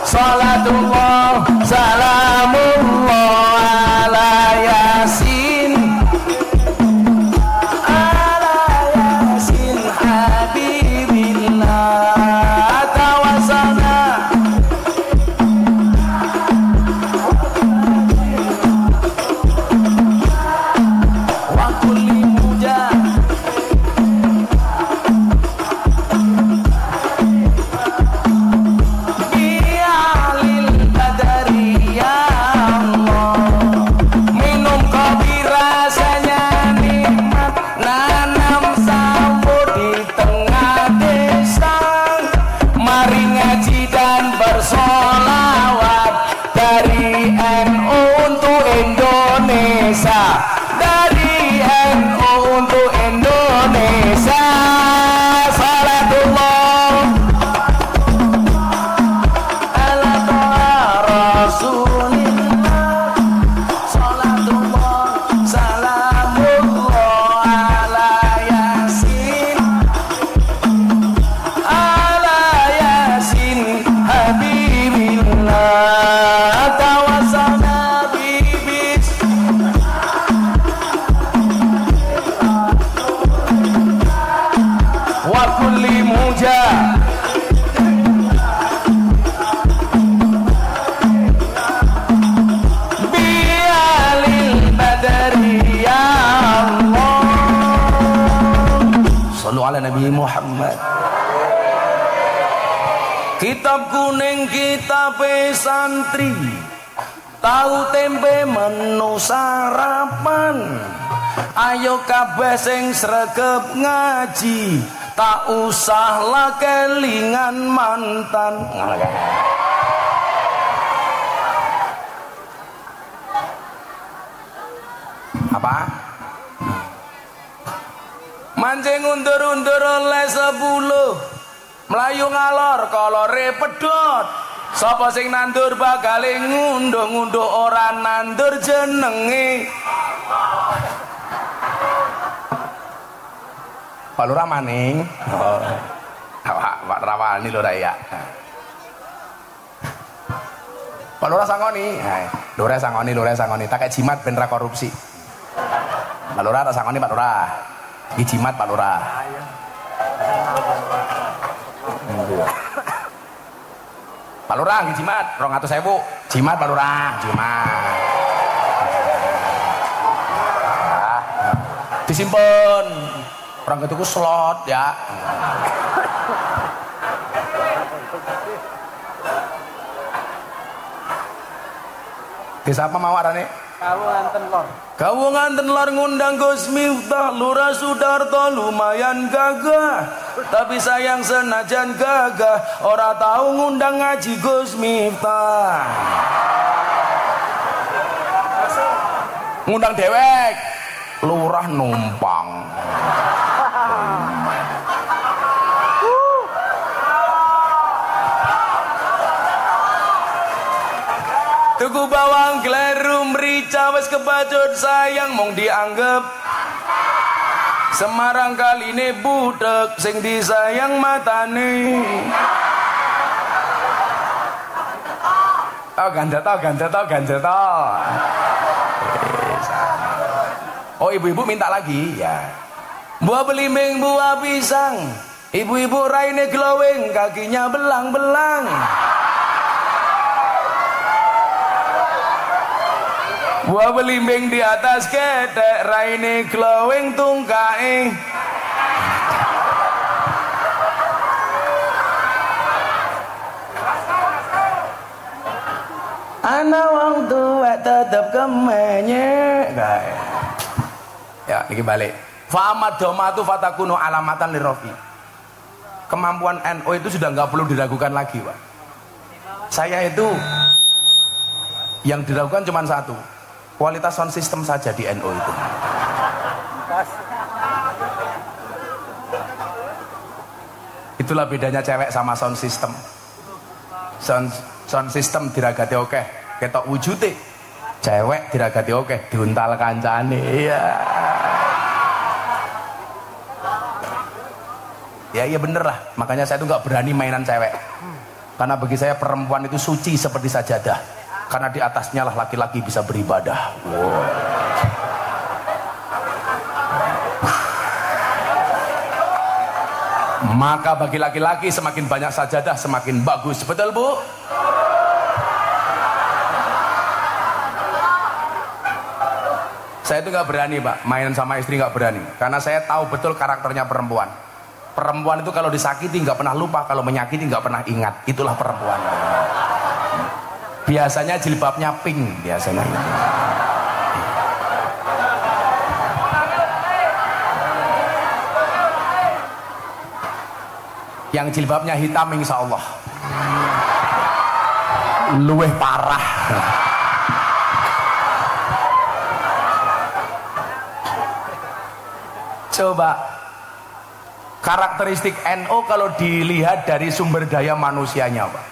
salatullah salamullah ala Yasin, ala Yasin Habibillah tawasana. Wa kulli mujah bialil badari ya Allah, minum kopi rasanya nikmat, nanam sambut di tengah desa, mari ngaji dan bersolawat dari NU untuk Indonesia, dari NU untuk Indonesia. Salatullah ala toha Rasulillah, salatullah salamullah ala Yasin, ala Yasin Habibillah tawasana bibis. Wa kulli mujah bialil badari ya Allah. Sallu ala Nabi Muhammad. Kitab kuning kitab santri, tahu tempe menu sarapan. Ayo kabeh sing sregep ngaji, tak usah lah kelingan mantan. Apa? Mancing undur-undur oleh 10, melayu ngalor kolore pedot. Sapa sing nandur bakal ngunduh-ngunduh ora nandur jenenge. Pak Lurah maning. Oh. Pak Rawani lho ya. Pak Lurah sangoni. Lurah sangoni. Tak kayak jimat ben ra korupsi. Pak Lurah tak sangoni Pak Lurah. Iki jimat Pak Lurah. Pak Lurah iki jimat 200.000. Jimat Pak Lurah, jimat. Disimpen. Orang itu slot ya. Desa apa mau arane? Kawungan Lor ngundang Gus Miftah, Lurah Sudarto lumayan gagah. Tapi sayang senajan gagah, ora tahu ngundang ngaji Gus Miftah. Ngundang dewek, lurah numpang. Tuku bawang gleru merica wis kebacut sayang mong dianggap Semarang kali ini budek sing disayang matane. Ganja tau. Oh ibu-ibu minta lagi ya. Buah belimbing, buah pisang. Ibu-ibu raine glowing, kakinya belang-belang. Buah belimbing di atas ketek, raine glowing tungkae. Ana wong tua tetep kemenye. Ya, ini balik. Fa'amad domatu fatakunu alamatan lirofi. Kemampuan NU itu sudah nggak perlu diragukan lagi, Pak. Saya itu yang diragukan cuma satu. Kualitas sound system saja di NU itu. Itulah bedanya cewek sama sound system. Sound system diragati oke, ketok wujute. Cewek diragati oke, diuntal kancane. Iya. Ya bener lah. Makanya saya tuh nggak berani mainan cewek. Karena bagi saya perempuan itu suci seperti sajadah. Karena di atasnya lah laki-laki bisa beribadah. Wow. Maka bagi laki-laki semakin banyak sajadah semakin bagus. Betul Bu? Saya itu nggak berani Pak, main sama istri nggak berani. Karena saya tahu betul karakternya perempuan. Perempuan itu kalau disakiti nggak pernah lupa, kalau menyakiti nggak pernah ingat. Itulah perempuan. Biasanya jilbabnya pink biasanya. Yang jilbabnya hitam insya Allah luweh parah. Coba karakteristik NU kalau dilihat dari sumber daya manusianya Pak.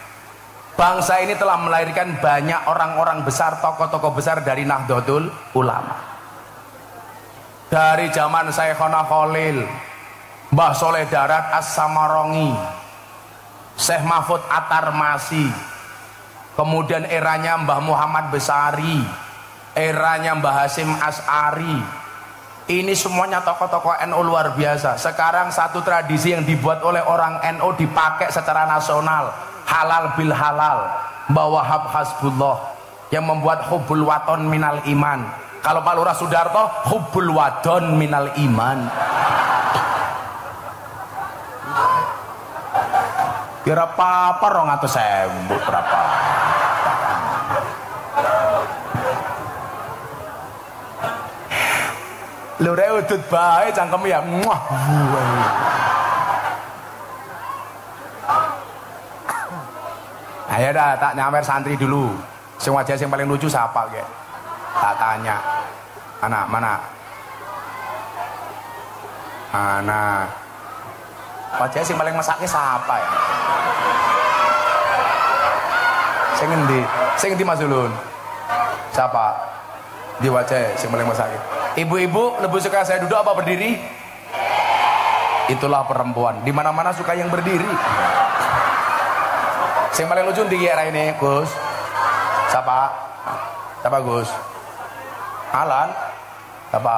Bangsa ini telah melahirkan banyak orang-orang besar, tokoh-tokoh besar dari Nahdlatul Ulama. Dari zaman Syekhona Khalil, Mbah Soleh Darat As-Samarongi, Syekh Mahfud At-Tarmasi, kemudian eranya Mbah Muhammad Besari, eranya Mbah Hasyim As'ari. Ini semuanya tokoh-tokoh NU luar biasa. Sekarang satu tradisi yang dibuat oleh orang NU dipakai secara nasional, halal bil halal, Mbah Wahab Hasbullah yang membuat hubbul waton minal iman. Kalau Pak Lurah Sudarto, hubbul wadon minal iman. Kira apa 200.000 berapa? Lurah udut bae cangkem ya. Muah. Ayo dah tak nyawer santri dulu. Sing wajah sing paling lucu siapa ge? Tak tanya. Mana? Wajah sing paling mesake siapa ya? Sing endi Mas Ulun? Siapa? Di wajah sing paling mesake. Ibu-ibu lebih suka saya duduk apa berdiri? Itulah perempuan. Di mana-mana suka yang berdiri. Sing paling lucu di era ini, Gus. Siapa? Siapa Gus? Alan? Siapa?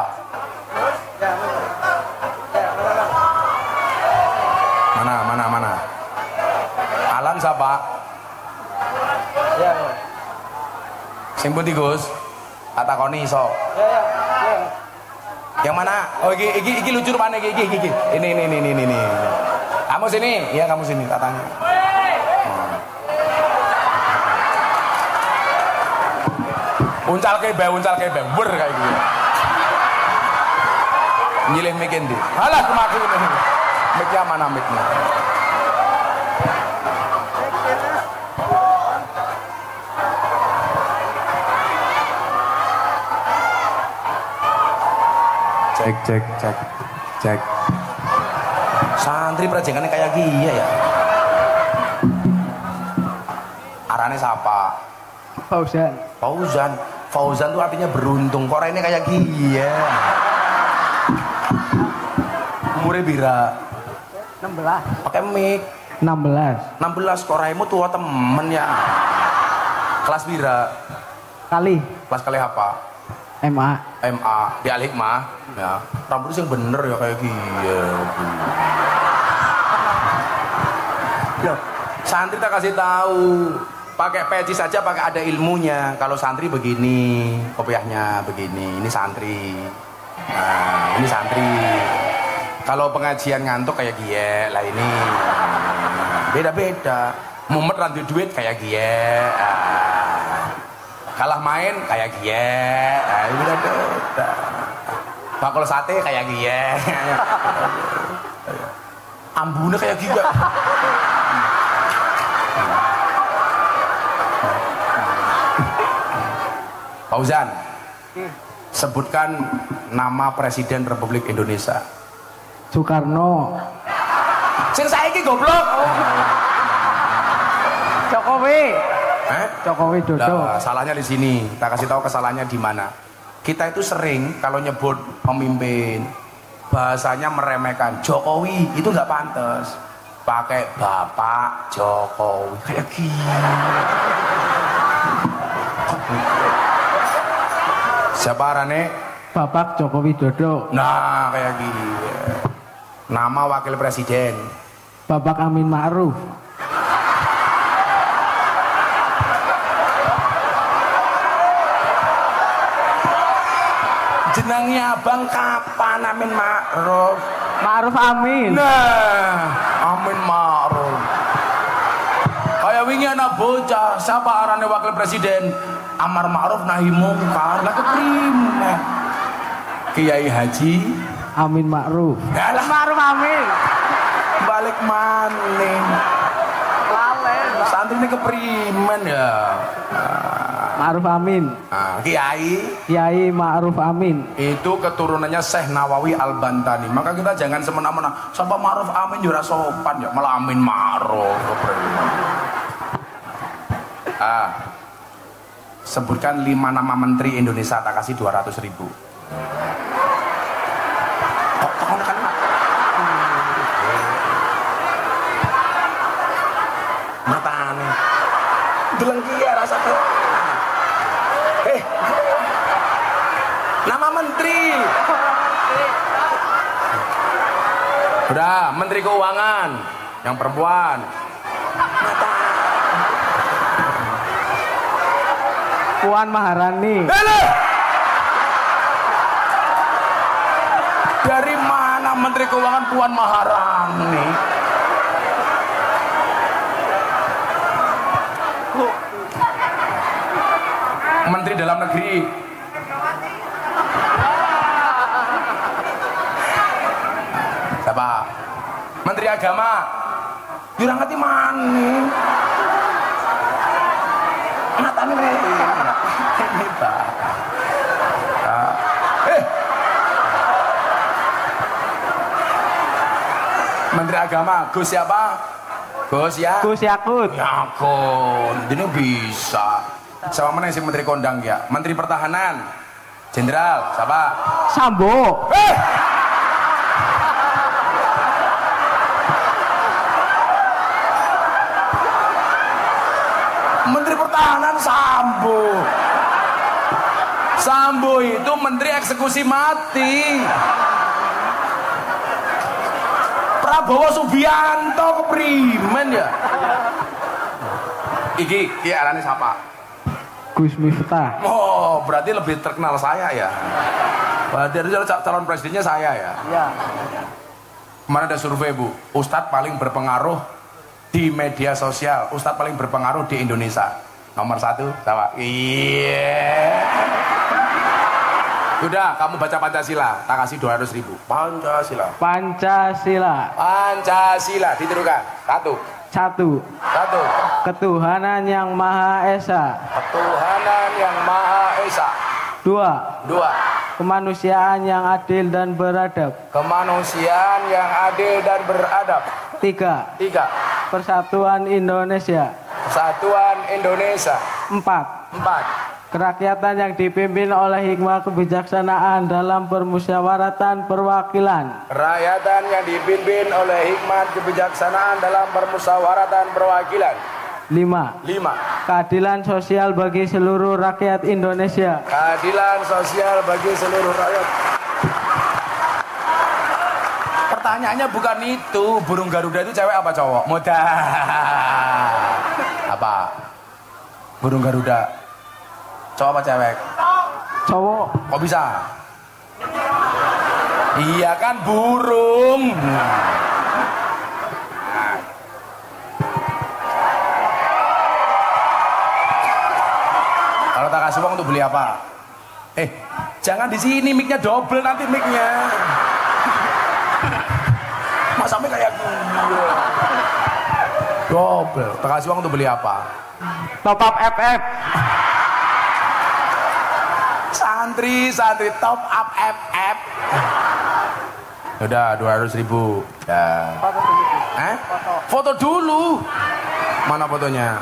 Mana? Alan siapa? Ya. Sing pundi Gus? Atakoni iso. Ya. Yang mana? Oh iki lucu rupane iki. Ini. Kamu sini? Iya, kamu sini tak tanya. Uncal kebe, ber kayak gitu. Nyilih mic ndi? Halah kemaku ini. Mic-nya mana mic-nya? Cek. Santri prajengannya kayak gini ya. Arane siapa? Fauzan tuh artinya beruntung. Kok ini kayak gini ya. Umurnya bira 16. Pakai mic 16 kok raimu tua temen ya. Kelas bira? Kelas kali apa? MA di Al-Hikmah ya. Rambutnya yang bener ya kayak gini ya. Santri tak kasih tahu pakai peci saja, pakai ada ilmunya. Kalau santri begini, kopiahnya begini, ini santri. Nah, ini santri. Kalau pengajian ngantuk kayak gie lah ini. Beda-beda. Mumet rantu duit kayak gie. Kalah main kayak gie. Beda-beda. Bakul sate kayak gie. Ambune kayak gie. Fauzan, Sebutkan nama Presiden Republik Indonesia. Soekarno. Sing saiki goblok. Jokowi. Jokowi Dodo. Nah, salahnya di sini. Kita kasih tahu kesalahannya di mana. Kita itu sering kalau nyebut pemimpin bahasanya meremehkan. Jokowi itu nggak pantas. Pakai Bapak Jokowi kayak gini. Siapa arane? Bapak Jokowi Dodo. Nah, kayak gini. Nama wakil presiden. Bapak Amin Ma'ruf. Jenengnya abang kapan Amin Ma'ruf? Ma'ruf Amin. Nah, Amin Ma'ruf. Kayak wingi anak bocah, siapa arane wakil presiden? Amar Ma'ruf nahi mungkar. Lah keprime? Kiai Haji Amin Ma'ruf. Yalah Ma'ruf Amin. balik maning. Lalen. Santri ini keprimen ya. Ma'ruf Amin. Nah, Kiai Ma'ruf Amin. itu keturunannya Syekh Nawawi Al-Bantani. Maka kita jangan semena-mena. Sampai Ma'ruf Amin juga sopan ya, malah Amin Ma'ruf. Sebutkan 5 nama menteri Indonesia, tak kasih 200.000. Matane. Delengki ya rasa tuh. Nama menteri. Udah, Menteri Keuangan yang perempuan. Puan Maharani. Dari mana Menteri Keuangan Puan Maharani? Menteri Dalam Negeri. Siapa? Menteri Agama. Jurang hati mani. Matane ini Pak. Menteri Agama, Gus siapa? Gus ya? Gus Yakut. Yakut, ini bisa. Sama mana sih Menteri Kondang ya? Menteri Pertahanan, Jenderal, siapa? Sambo. Menteri Pertahanan Sambo. Sambo itu Menteri Eksekusi Mati. Prabowo Subianto keprimen ya. Iki arane siapa? Gus Miftah. Oh, berarti lebih terkenal saya ya. Berarti calon presidennya saya ya. Iya. Kemarin ada survei Bu, Ustadz paling berpengaruh di media sosial, Ustadz paling berpengaruh di Indonesia. Nomor 1, sama. Iya. Udah, kamu baca Pancasila, tak kasih 200.000. Pancasila. Pancasila. Pancasila, ditirukan. 1. Ketuhanan yang Maha Esa. Ketuhanan yang Maha Esa. 2. 2. Kemanusiaan yang adil dan beradab. Kemanusiaan yang adil dan beradab. 3. 3. Persatuan Indonesia. Persatuan Indonesia. 4. Kerakyatan yang dipimpin oleh hikmah kebijaksanaan dalam permusyawaratan perwakilan. Kerakyatan yang dipimpin oleh hikmat kebijaksanaan dalam permusyawaratan perwakilan. 5. Keadilan sosial bagi seluruh rakyat Indonesia. Keadilan sosial bagi seluruh rakyat. Pertanyaannya bukan itu, burung Garuda itu cewek apa cowok? Mudah. Apa? Burung Garuda. Cowok apa cewek? Cowok. Kok bisa? Iya kan burung. Kalau tak kasih uang untuk beli apa? Jangan di sini, mic-nya double nanti mic-nya. Masa mic kayak gini? Double. Tak kasih uang untuk beli apa? Top up FF. Santri top up FF. Udah 200.000. Ya. Foto dulu. Mana fotonya?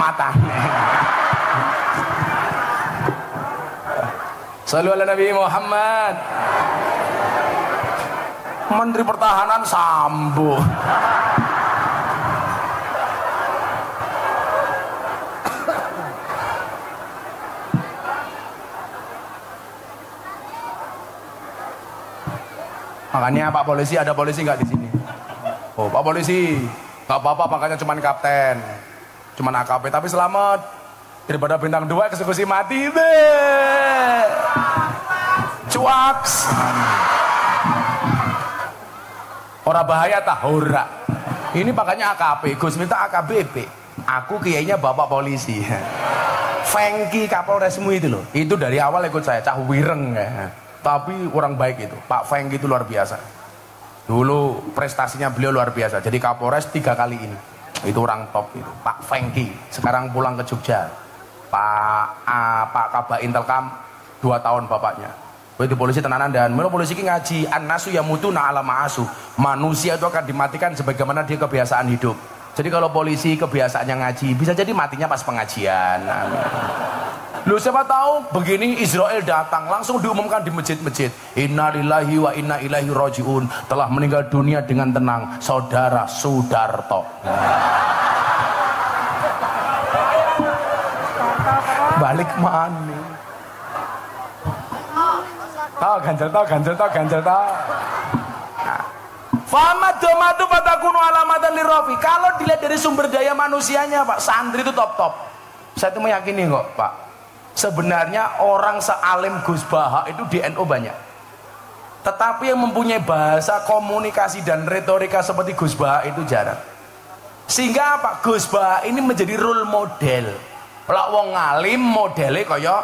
Matanya. Shallu ala Nabi Muhammad. Menteri Pertahanan Sambo. Makanya Pak Polisi, ada polisi nggak di sini? Oh Pak Polisi, nggak apa-apa, makanya cuman kapten, cuman AKP, tapi selamat daripada bintang 2 eksekusi mati deh. Cuaks. Ora bahaya tah ora. Ini makanya AKP, Gus minta AKBP. Aku kayaknya Bapak Polisi. Fengki Kapolresmu itu loh. Itu dari awal ikut saya, cah wireng ya. Tapi orang baik itu, Pak Fengki itu luar biasa. Dulu prestasinya beliau luar biasa. Jadi Kapolres 3 kali ini. Itu orang top itu, Pak Fengki. Sekarang pulang ke Jogja. Pak Kabak Intelkam 2 tahun bapaknya. Itu polisi tenanan dan melo polisi ki ngaji an-nasu yamutuna ala ma'asu. Manusia itu akan dimatikan sebagaimana dia kebiasaan hidup. Jadi kalau polisi kebiasaannya ngaji, bisa jadi matinya pas pengajian. Lu siapa tahu begini Israel datang langsung diumumkan di masjid-masjid. Innalillahi wa inna ilaihi rajiun, telah meninggal dunia dengan tenang saudara Sudarto. Balik mana? Tahu ganjel tahu. Famadu fatakunu alamatan lirofi. Kalau dilihat dari sumber daya manusianya Pak, santri itu top. Saya itu meyakini kok Pak. Sebenarnya orang sealim Gus Baha itu di NU banyak. Tetapi yang mempunyai bahasa komunikasi dan retorika seperti Gus Baha itu jarang. Sehingga apa? Gus Baha ini menjadi role model. Lak wong ngalim modele kaya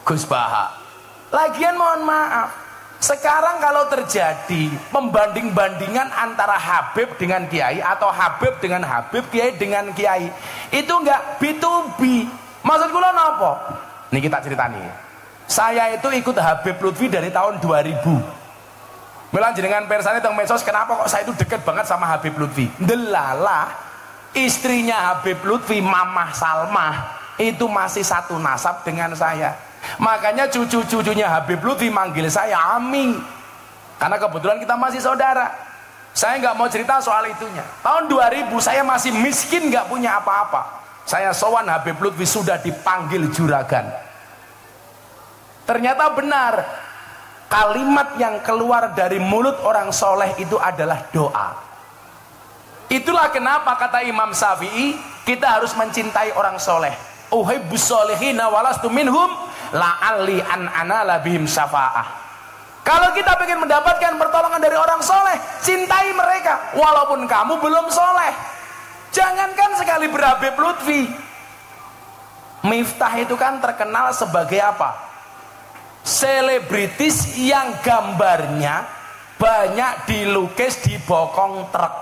Gus Baha. Lagian mohon maaf, sekarang kalau terjadi pembanding-bandingan antara Habib dengan Kiai atau Habib dengan Habib, Kiai dengan Kiai, itu enggak B2B. Maksud kula napa? Nih kita ceritani. Saya itu ikut Habib Lutfi dari tahun 2000. Milan jenengan persane teng medsos, kenapa kok saya itu deket banget sama Habib Lutfi? Delalah istrinya Habib Lutfi, Mamah Salmah, itu masih satu nasab dengan saya. Makanya cucu-cucunya Habib Lutfi manggil saya Ami. Karena kebetulan kita masih saudara. Saya nggak mau cerita soal itunya. Tahun 2000 saya masih miskin, nggak punya apa-apa. Saya sowan Habib Lutfi sudah dipanggil juragan. Ternyata benar, kalimat yang keluar dari mulut orang soleh itu adalah doa. Itulah kenapa kata Imam Syafi'i, kita harus mencintai orang soleh. Uhibbus solihina walastu minhum la'alli an anala bihim syafa'ah. Kalau kita ingin mendapatkan pertolongan dari orang soleh, cintai mereka walaupun kamu belum soleh. Jangankan sekali berhabib Lutfi, Miftah itu kan terkenal sebagai apa? Selebritis yang gambarnya banyak dilukis di bokong truk.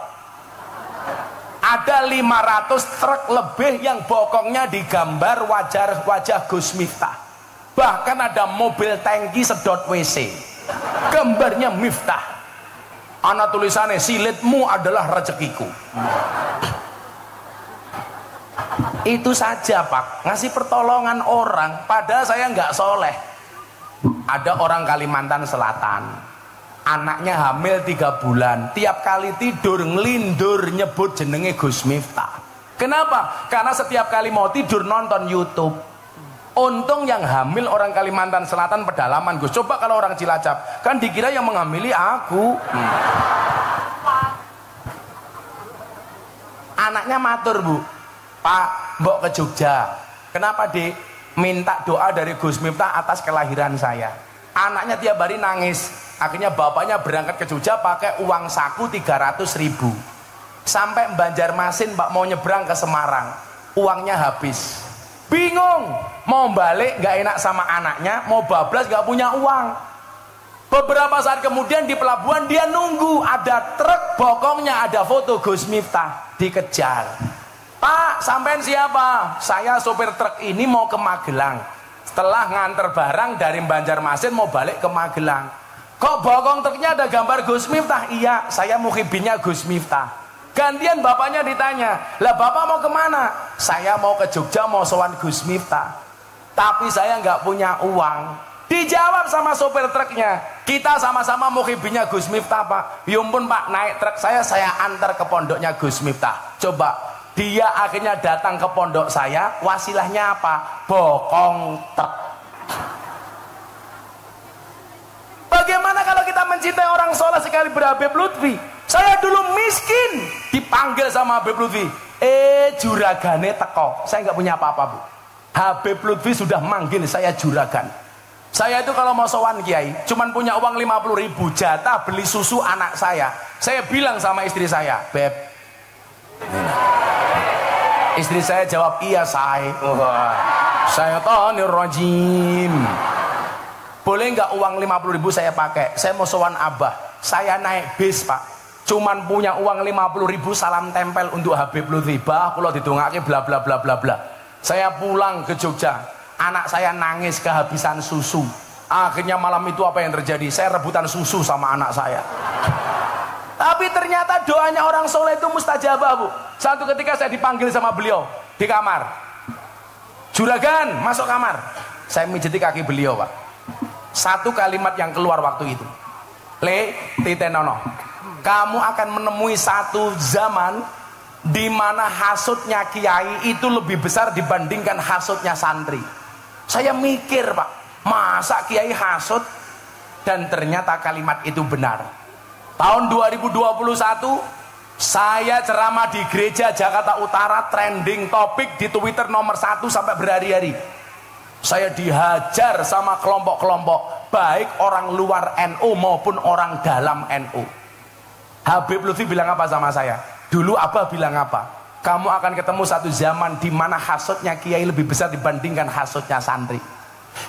Ada 500 truk lebih yang bokongnya digambar wajah Gus Miftah. Bahkan ada mobil tangki sedot WC, gambarnya Miftah. Ana tulisannya, silitmu adalah rezekiku. Itu saja Pak, ngasih pertolongan orang, padahal saya nggak soleh. Ada orang Kalimantan Selatan, anaknya hamil 3 bulan, tiap kali tidur ngelindur nyebut jenenge Gus Miftah. Kenapa? Karena setiap kali mau tidur nonton YouTube. Untung yang hamil orang Kalimantan Selatan pedalaman Gus. Coba kalau orang Cilacap, kan dikira yang menghamili aku. Anaknya matur, Bu, Pak, mbok ke Jogja. Kenapa Dek? Minta doa dari Gus Miftah atas kelahiran saya. Anaknya tiap hari nangis. Akhirnya bapaknya berangkat ke Jogja pakai uang saku 300.000. Sampai Banjarmasin Pak mau nyebrang ke Semarang, uangnya habis. Bingung, mau balik gak enak sama anaknya, mau bablas gak punya uang. Beberapa saat kemudian di pelabuhan dia nunggu ada truk bokongnya ada foto Gus Miftah, dikejar. Pak, sampean siapa? Saya sopir truk ini mau ke Magelang. Setelah nganter barang dari Banjarmasin mau balik ke Magelang. Kok bokong truknya ada gambar Gus Miftah? Iya, saya muhibinnya Gus Miftah. Gantian bapaknya ditanya, lah bapak mau kemana? Saya mau ke Jogja, mau sowan Gus Miftah. Tapi saya nggak punya uang. Dijawab sama sopir truknya, kita sama-sama muhibinnya Gus Miftah pak. Yumpun pak, naik truk saya antar ke pondoknya Gus Miftah. Coba, dia akhirnya datang ke pondok saya, wasilahnya apa? Bokong truk. Bagaimana kalau kita mencintai orang soleh sekali Habib Lutfi? Saya dulu miskin, dipanggil sama Habib Lutfi. Juragane teko. Saya nggak punya apa-apa bu. Habib Lutfi sudah manggil saya juragan. Saya itu kalau mau sowan kiai, cuman punya uang 50.000 jatah beli susu anak saya. Saya bilang sama istri saya, Beb. Istri saya jawab, iya say. Saya tonir rojim. Boleh nggak uang 50.000 saya pakai? Saya mau sowan abah. Saya naik bis pak. Cuman punya uang 50.000 salam tempel untuk Habib Lutfi. Bah, kalau didongake bla bla bla bla bla. Saya pulang ke Jogja. Anak saya nangis kehabisan susu. Akhirnya malam itu apa yang terjadi? Saya rebutan susu sama anak saya. Tapi ternyata doanya orang soleh itu mustajabah bu. Satu ketika saya dipanggil sama beliau di kamar. Juragan, masuk kamar. Saya mijiti kaki beliau pak. Satu kalimat yang keluar waktu itu. Le, titenono. Kamu akan menemui satu zaman di mana hasutnya kiai itu lebih besar dibandingkan hasutnya santri. Saya mikir pak, masa kiai hasut? Dan ternyata kalimat itu benar. Tahun 2021 saya ceramah di gereja Jakarta Utara, trending topik di Twitter nomor 1 sampai berhari-hari. Saya dihajar sama kelompok-kelompok, baik orang luar NU maupun orang dalam NU. Habib Lutfi bilang apa sama saya? Dulu Abah bilang apa? Kamu akan ketemu satu zaman di mana hasutnya kiai lebih besar dibandingkan hasutnya santri.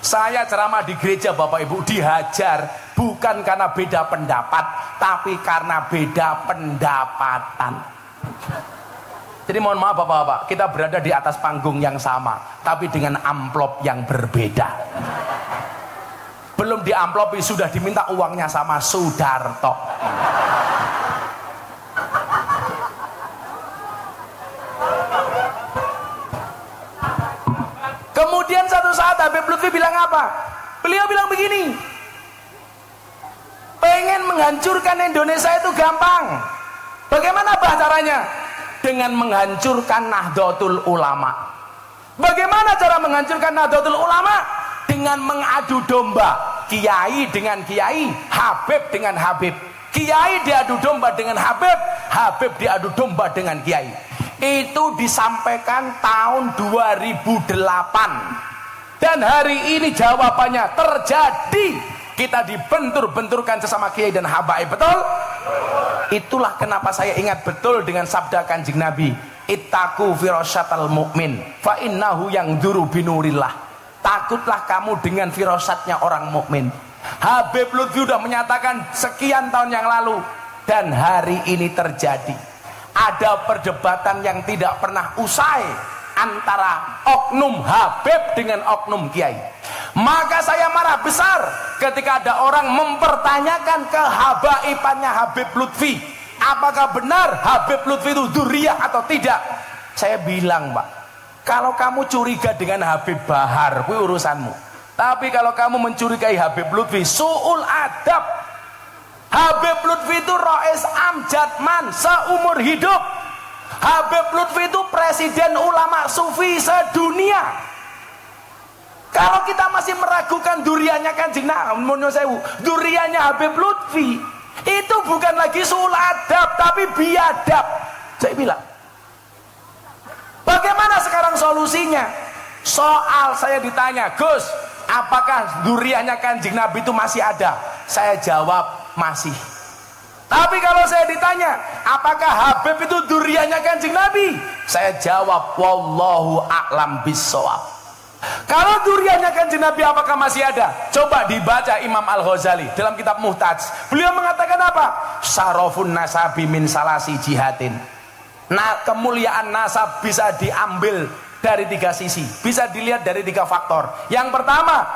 Saya ceramah di gereja Bapak Ibu dihajar bukan karena beda pendapat, tapi karena beda pendapatan. Jadi mohon maaf Bapak-bapak, kita berada di atas panggung yang sama, tapi dengan amplop yang berbeda. Belum diamplopi sudah diminta uangnya sama Sudarto. Kemudian satu saat Habib Lutfi bilang apa? Beliau bilang begini, pengen menghancurkan Indonesia itu gampang. Bagaimana caranya? Dengan menghancurkan Nahdlatul Ulama. Bagaimana cara menghancurkan Nahdlatul Ulama? Dengan mengadu domba, kiai dengan kiai, Habib dengan Habib. Kiai diadu domba dengan Habib, Habib diadu domba dengan kiai. Itu disampaikan tahun 2008. Dan hari ini jawabannya terjadi. Kita dibentur-benturkan sesama kiai dan habaib, betul? Itulah kenapa saya ingat betul dengan sabda Kanjeng Nabi, ittaqu firasyatal mu'min fa innahu yangduru binurillah. Takutlah kamu dengan firasatnya orang mukmin. Habib Lutfi sudah menyatakan sekian tahun yang lalu, dan hari ini terjadi. Ada perdebatan yang tidak pernah usai antara oknum Habib dengan oknum kiai. Maka saya marah besar ketika ada orang mempertanyakan kehabaibannya Habib Lutfi. Apakah benar Habib Lutfi itu dzurriyah atau tidak? Saya bilang pak, kalau kamu curiga dengan Habib Bahar, itu urusanmu. Tapi kalau kamu mencurigai Habib Lutfi, su'ul adab. Habib Lutfi itu Rais Amjadman seumur hidup. Habib Lutfi itu presiden ulama sufi sedunia. Kalau kita masih meragukan duriannya Kanjeng Nabi, duriannya Habib Lutfi, itu bukan lagi su'ul adab tapi biadab. Saya bilang, bagaimana sekarang solusinya? Soal saya ditanya, Gus, apakah duriannya Kanjeng Nabi itu masih ada? Saya jawab, masih. Tapi kalau saya ditanya, apakah Habib itu duriannya Kanjeng Nabi? Saya jawab, wallahu a'lam bissawab. Kalau duriannya Kanjeng Nabi apakah masih ada? Coba dibaca Imam Al-Ghazali dalam kitab Muhtaj. Beliau mengatakan apa? Syarafun nasabi min salasi jihatin. Nah, kemuliaan nasab bisa diambil dari 3 sisi, bisa dilihat dari 3 faktor. Yang pertama,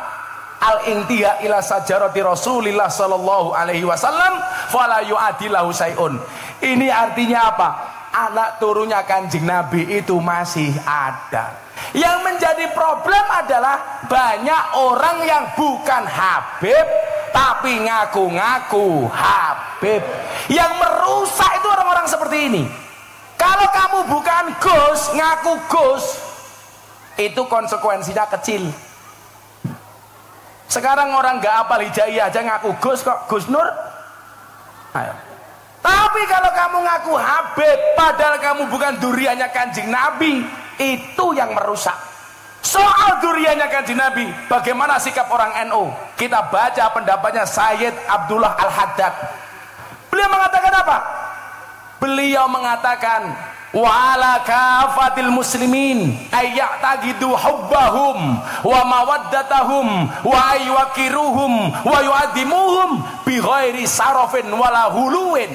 al-intiha ila sajarati Rasulillah sallallahu alaihi wasallam fala yu'adilahu sayun. Ini artinya apa? Anak turunnya Kanjeng Nabi itu masih ada. Yang menjadi problem adalah banyak orang yang bukan Habib tapi ngaku-ngaku Habib. Yang merusak itu orang-orang seperti ini. Kalau kamu bukan Gus, ngaku Gus, itu konsekuensinya kecil. Sekarang orang nggak hafal hijaiyah aja ngaku Gus kok, Gus Nur. Ayo. Tapi kalau kamu ngaku Habib, padahal kamu bukan duriannya Kanjeng Nabi, itu yang merusak. Soal duriannya Kanjeng Nabi, bagaimana sikap orang NU? Kita baca pendapatnya Sayyid Abdullah Al-Haddad. Beliau mengatakan apa? Beliau mengatakan wa ala kafatil muslimin ayyataqidu hubbahum wa mawaddatahum wa aywakiruhum wa yu'addimuhum bi ghairi sarafin wala huluwin.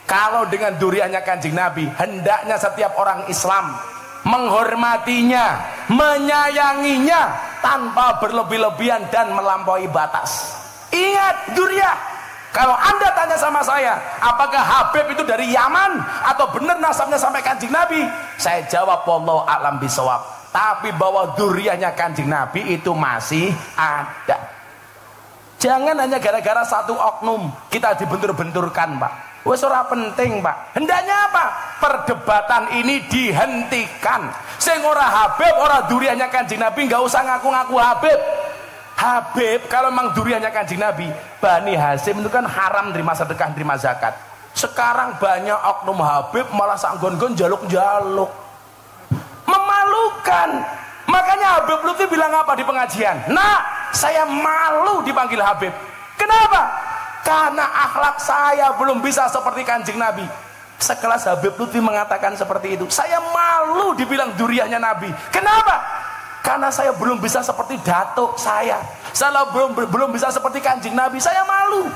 Kalau dengan duriannya Kanjeng Nabi, hendaknya setiap orang Islam menghormatinya, menyayanginya tanpa berlebih-lebihan dan melampaui batas. Ingat duriah. Kalau Anda tanya sama saya, apakah Habib itu dari Yaman atau benar nasabnya sampai Kanjeng Nabi? Saya jawab wallahu a'lam bishawab. Tapi bahwa duriannya Kanjeng Nabi itu masih ada. Jangan hanya gara-gara satu oknum kita dibentur-benturkan, Pak. Wes ora penting, Pak. Hendaknya apa? Perdebatan ini dihentikan. Sing ora Habib, ora duriannya Kanjeng Nabi, enggak usah ngaku-ngaku Habib. Habib kalau memang duriannya Kanjeng Nabi, Bani Hasyim itu kan haram terima sedekah, terima zakat. Sekarang banyak oknum Habib malah sanggon-gon jaluk-jaluk, memalukan. Makanya Habib Lutfi bilang apa di pengajian? Nah, saya malu dipanggil Habib. Kenapa? Karena akhlak saya belum bisa seperti Kanjeng Nabi. Sekelas Habib Lutfi mengatakan seperti itu, saya malu dibilang duriannya Nabi. Kenapa? Karena saya belum bisa seperti datuk saya belum bisa seperti Kanjeng Nabi, saya malu.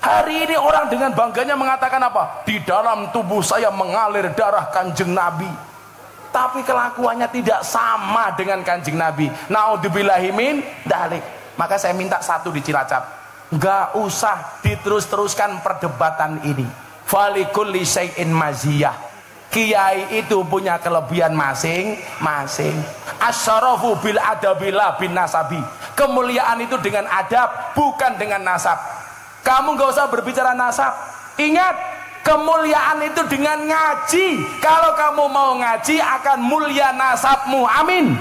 Hari ini orang dengan bangganya mengatakan apa? Di dalam tubuh saya mengalir darah Kanjeng Nabi. Tapi kelakuannya tidak sama dengan Kanjeng Nabi. Naudzubillahi min dzalik. Maka saya minta satu di Cilacap, nggak usah diterus-teruskan perdebatan ini. Falikulli syai'in maziyah. Kiai itu punya kelebihan masing-masing. Asyarafu bil adabillah bin nasabi. Kemuliaan itu dengan adab, bukan dengan nasab. Kamu gak usah berbicara nasab. Ingat, kemuliaan itu dengan ngaji. Kalau kamu mau ngaji akan mulia nasabmu. Amin.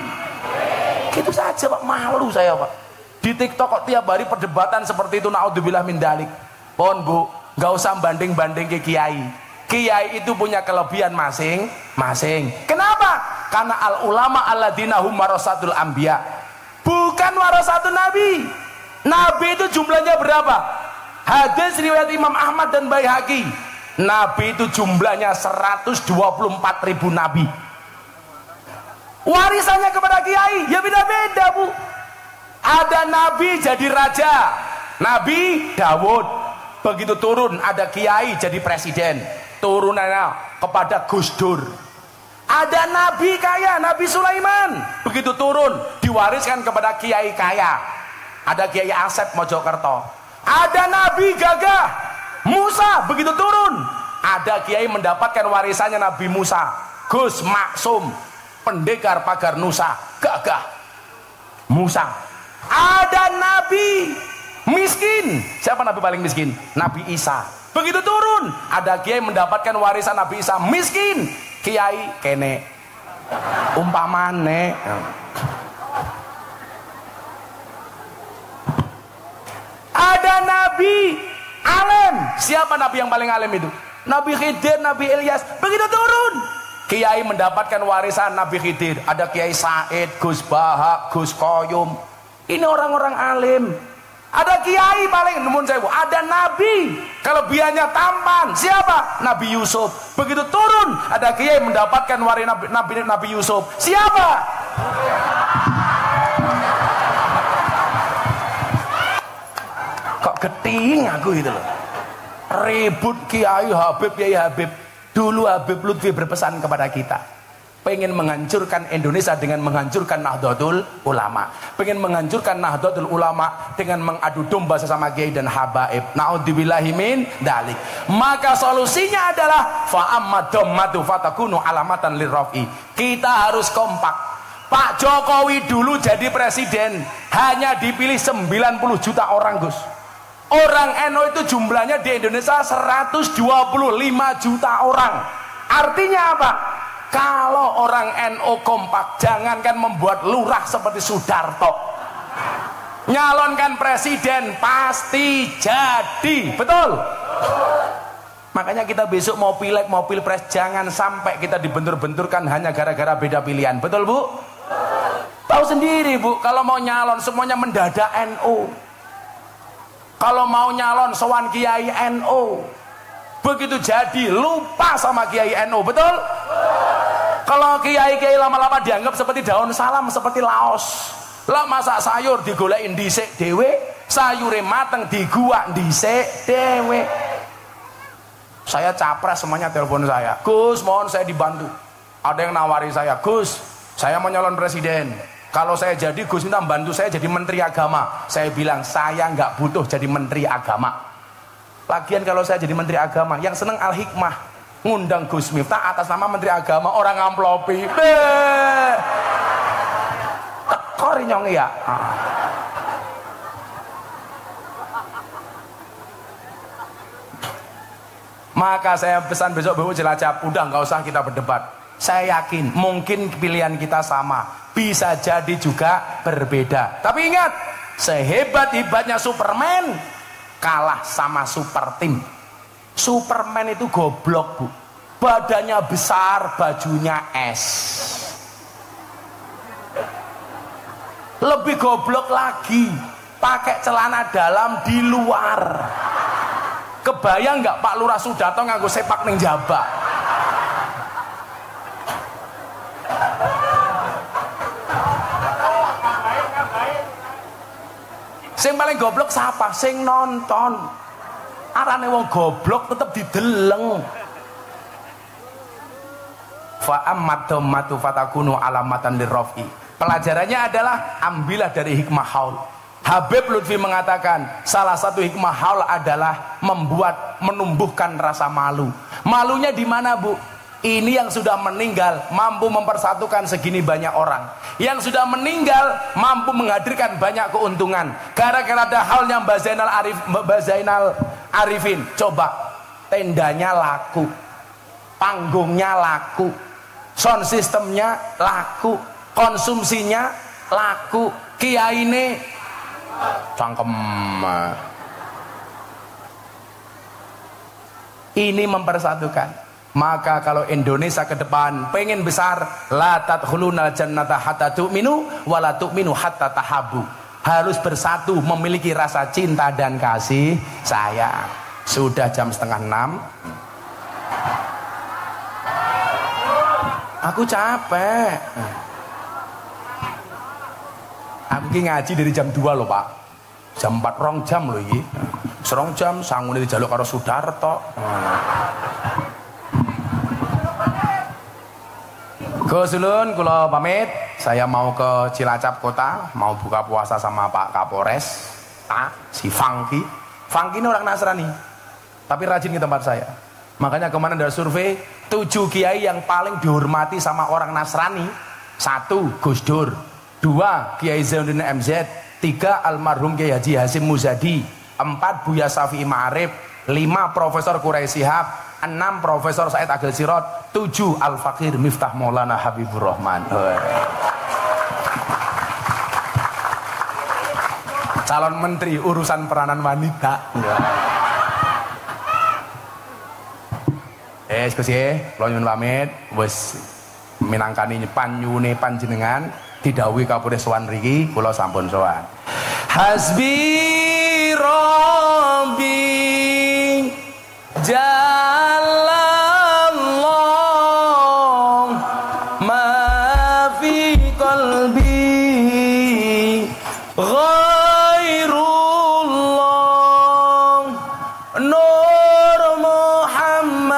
Gitu saja, Pak. Malu saya, Pak. Di TikTok kok tiap hari perdebatan seperti itu. Naudzubillah min dzalik. Pohon, Bu, gak usah banding-banding ke kiai. Kiai itu punya kelebihan masing-masing. Kenapa? Karena al ulama alladzina hum warasatul anbiya. Bukan warasatun Nabi. Nabi itu jumlahnya berapa? Hadis riwayat Imam Ahmad dan Baihaqi. Nabi itu jumlahnya 124.000 nabi. Warisannya kepada kiai ya beda-beda, Bu. Ada nabi jadi raja, Nabi Dawud. Begitu turun ada kiai jadi presiden, turunannya kepada Gus Dur. Ada nabi kaya, Nabi Sulaiman. Begitu turun diwariskan kepada kiai kaya. Ada Kiai Asep Mojokerto. Ada nabi gagah, Musa. Begitu turun ada kiai mendapatkan warisannya Nabi Musa, Gus Maksum, pendekar pagar Nusa, gagah Musa. Ada nabi miskin. Siapa nabi paling miskin? Nabi Isa. Begitu turun ada kiai mendapatkan warisan Nabi Isa, miskin. Kiai kene umpamane. Ada nabi alim. Siapa nabi yang paling alim itu? Nabi Khidir, Nabi Ilyas. Begitu turun kiai mendapatkan warisan Nabi Khidir. Ada Kiai Said, Gus Bahak, Gus Koyum. Ini orang-orang alim. Ada kiai paling numun sewu, ada nabi kelebihannya tampan. Siapa? Nabi Yusuf. Begitu turun ada kiai mendapatkan warisan Nabi Yusuf. Siapa? Kok geting aku gitu loh. Ribut kiai Habib, kiai Habib. Dulu Habib Lutfi berpesan kepada kita, pengen menghancurkan Indonesia dengan menghancurkan Nahdlatul Ulama, pengen menghancurkan Nahdlatul Ulama dengan mengadu domba sesama kiai dan habaib. Naudzubillahi min dalik. Maka solusinya adalah fa amma dhammatu fatakunu alamatan lirrafi. Kita harus kompak. Pak Jokowi dulu jadi presiden hanya dipilih 90 juta orang, Gus. Orang NU itu jumlahnya di Indonesia 125 juta orang. Artinya apa? Kalau orang NU kompak, jangankan membuat lurah seperti Sudarto, nyalonkan presiden pasti jadi. Betul? Makanya kita besok mau pileg mau pilpres, jangan sampai kita dibentur-benturkan hanya gara-gara beda pilihan. Betul, Bu? Tahu sendiri, Bu, kalau mau nyalon semuanya mendadak NU. Kalau mau nyalon sowan kiai NU, begitu jadi lupa sama kiai NU. Betul? Kalau kiai-kiai lama-lama dianggap seperti daun salam, seperti laos. Lah masak sayur digolekin dhisik dhewe, sayure mateng diguak dhisik dhewe. Saya capres semuanya telepon saya, Gus mohon saya dibantu. Ada yang nawari saya, Gus saya mau nyalon presiden, kalau saya jadi Gus minta bantu saya jadi menteri agama. Saya bilang saya nggak butuh jadi menteri agama. Lagian kalau saya jadi menteri agama, yang seneng Al Hikmah ngundang Gus Miftah atas nama menteri agama, orang amplopi tekor nyong ya. Maka saya pesan besok Bu Cilacap, udah nggak usah kita berdebat. Saya yakin mungkin pilihan kita sama, bisa jadi juga berbeda. Tapi ingat, sehebat-hebatnya Superman kalah sama super team. Superman itu goblok, Bu. Badannya besar, bajunya es. Lebih goblok lagi, pakai celana dalam di luar. Kebayang nggak Pak Lurah Sudarto nganggo sepak ning jabak? Sing paling goblok siapa? Sing nonton. Arane wong goblok tetep dideleng. Fa ammadhammatu fatakunu alamatan lirrafi. Pelajarannya adalah ambillah dari hikmah haul. Habib Lutfi mengatakan salah satu hikmah haul adalah menumbuhkan rasa malu. Malunya di mana, Bu? Ini yang sudah meninggal mampu mempersatukan segini banyak orang. Yang sudah meninggal mampu menghadirkan banyak keuntungan. Gara-gara ada halnya Mbak Zainal Arifin. Coba, tendanya laku, panggungnya laku, sound systemnya laku, konsumsinya laku, kiai ini cangkem. Ini mempersatukan. Maka kalau Indonesia ke depan pengen besar, la tadkhulunal jannata hatta tu'minu wa la tu'minu hatta tahabbu. Harus bersatu, memiliki rasa cinta dan kasih sayang. Sudah jam 5:30. Aku capek. Aku ki ngaji dari jam 2 loh, Pak. Jam 4 rong jam loh iki. Serong jam sangune dijaluk karo Sudarto. Gus Ulun, kula pamit. Saya mau ke Cilacap kota, mau buka puasa sama Pak Kapolres, si Funky. Funky ini orang Nasrani, tapi rajin ke tempat saya. Makanya kemarin ada survei 7 kiai yang paling dihormati sama orang Nasrani. 1 Gus Dur, 2 Kiai Zainuddin MZ, 3 almarhum Kiai Haji Hasyim Muzadi, 4 Buya Syafi'i Ma'arif, 5 Profesor Quraisy Shihab, 6 Profesor Said Agil Sirot, 7 Al-Fakir Miftah Maulana Habibur Rahman. Calon menteri urusan peranan wanita. Gus kula nyuwun pamit, wis minangkani panyune panjenengan didhawuhi Kapolres sowan mriki, kula sampun sowan. Hasbi Rabbi Jalallah ma fi qalbi ghairullah Nur Muhammad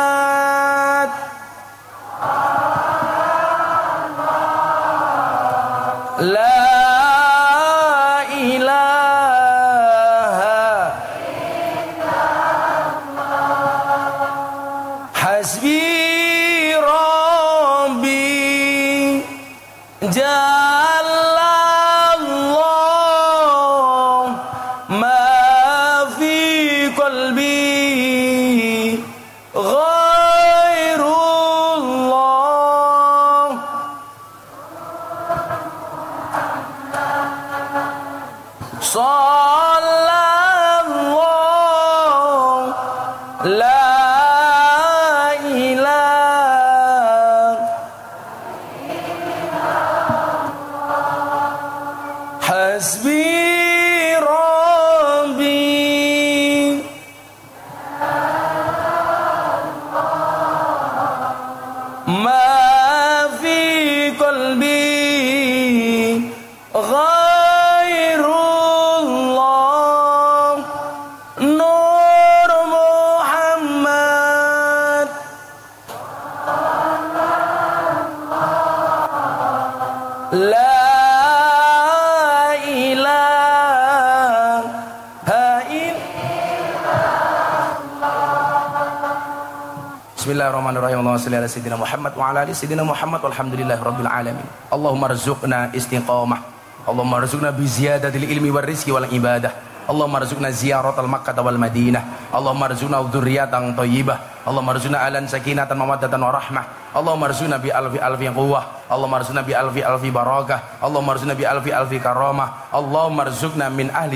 sallallahu la ilaha hasbi rabbi ma fi qalbi ghairullah nur Muhammad la Bismillahirrahmanirrahim. Allahumma shalli ala sayyidina Muhammad wa ala ali sayyidina Muhammad walhamdulillahirabbil alamin. Allahumma rzuqna istiqamah. Allahumma rzuqna bi ziyadatil ilmi war rizqi wal ibadah. Allahumma rzuqna ziyaratal Makkah wal Madinah. Allahumma rzuqna dzurriyyatan thayyibah. Allahumma rzuqna alan sakinatan mawaddatan wa rahmah. Allahumma rzuqna bi alfi quwwah. Allahumma rzuqna bi alfi barakah. Allahumma rzuqna bi alfi karamah. Allahumma rzuqna min ahli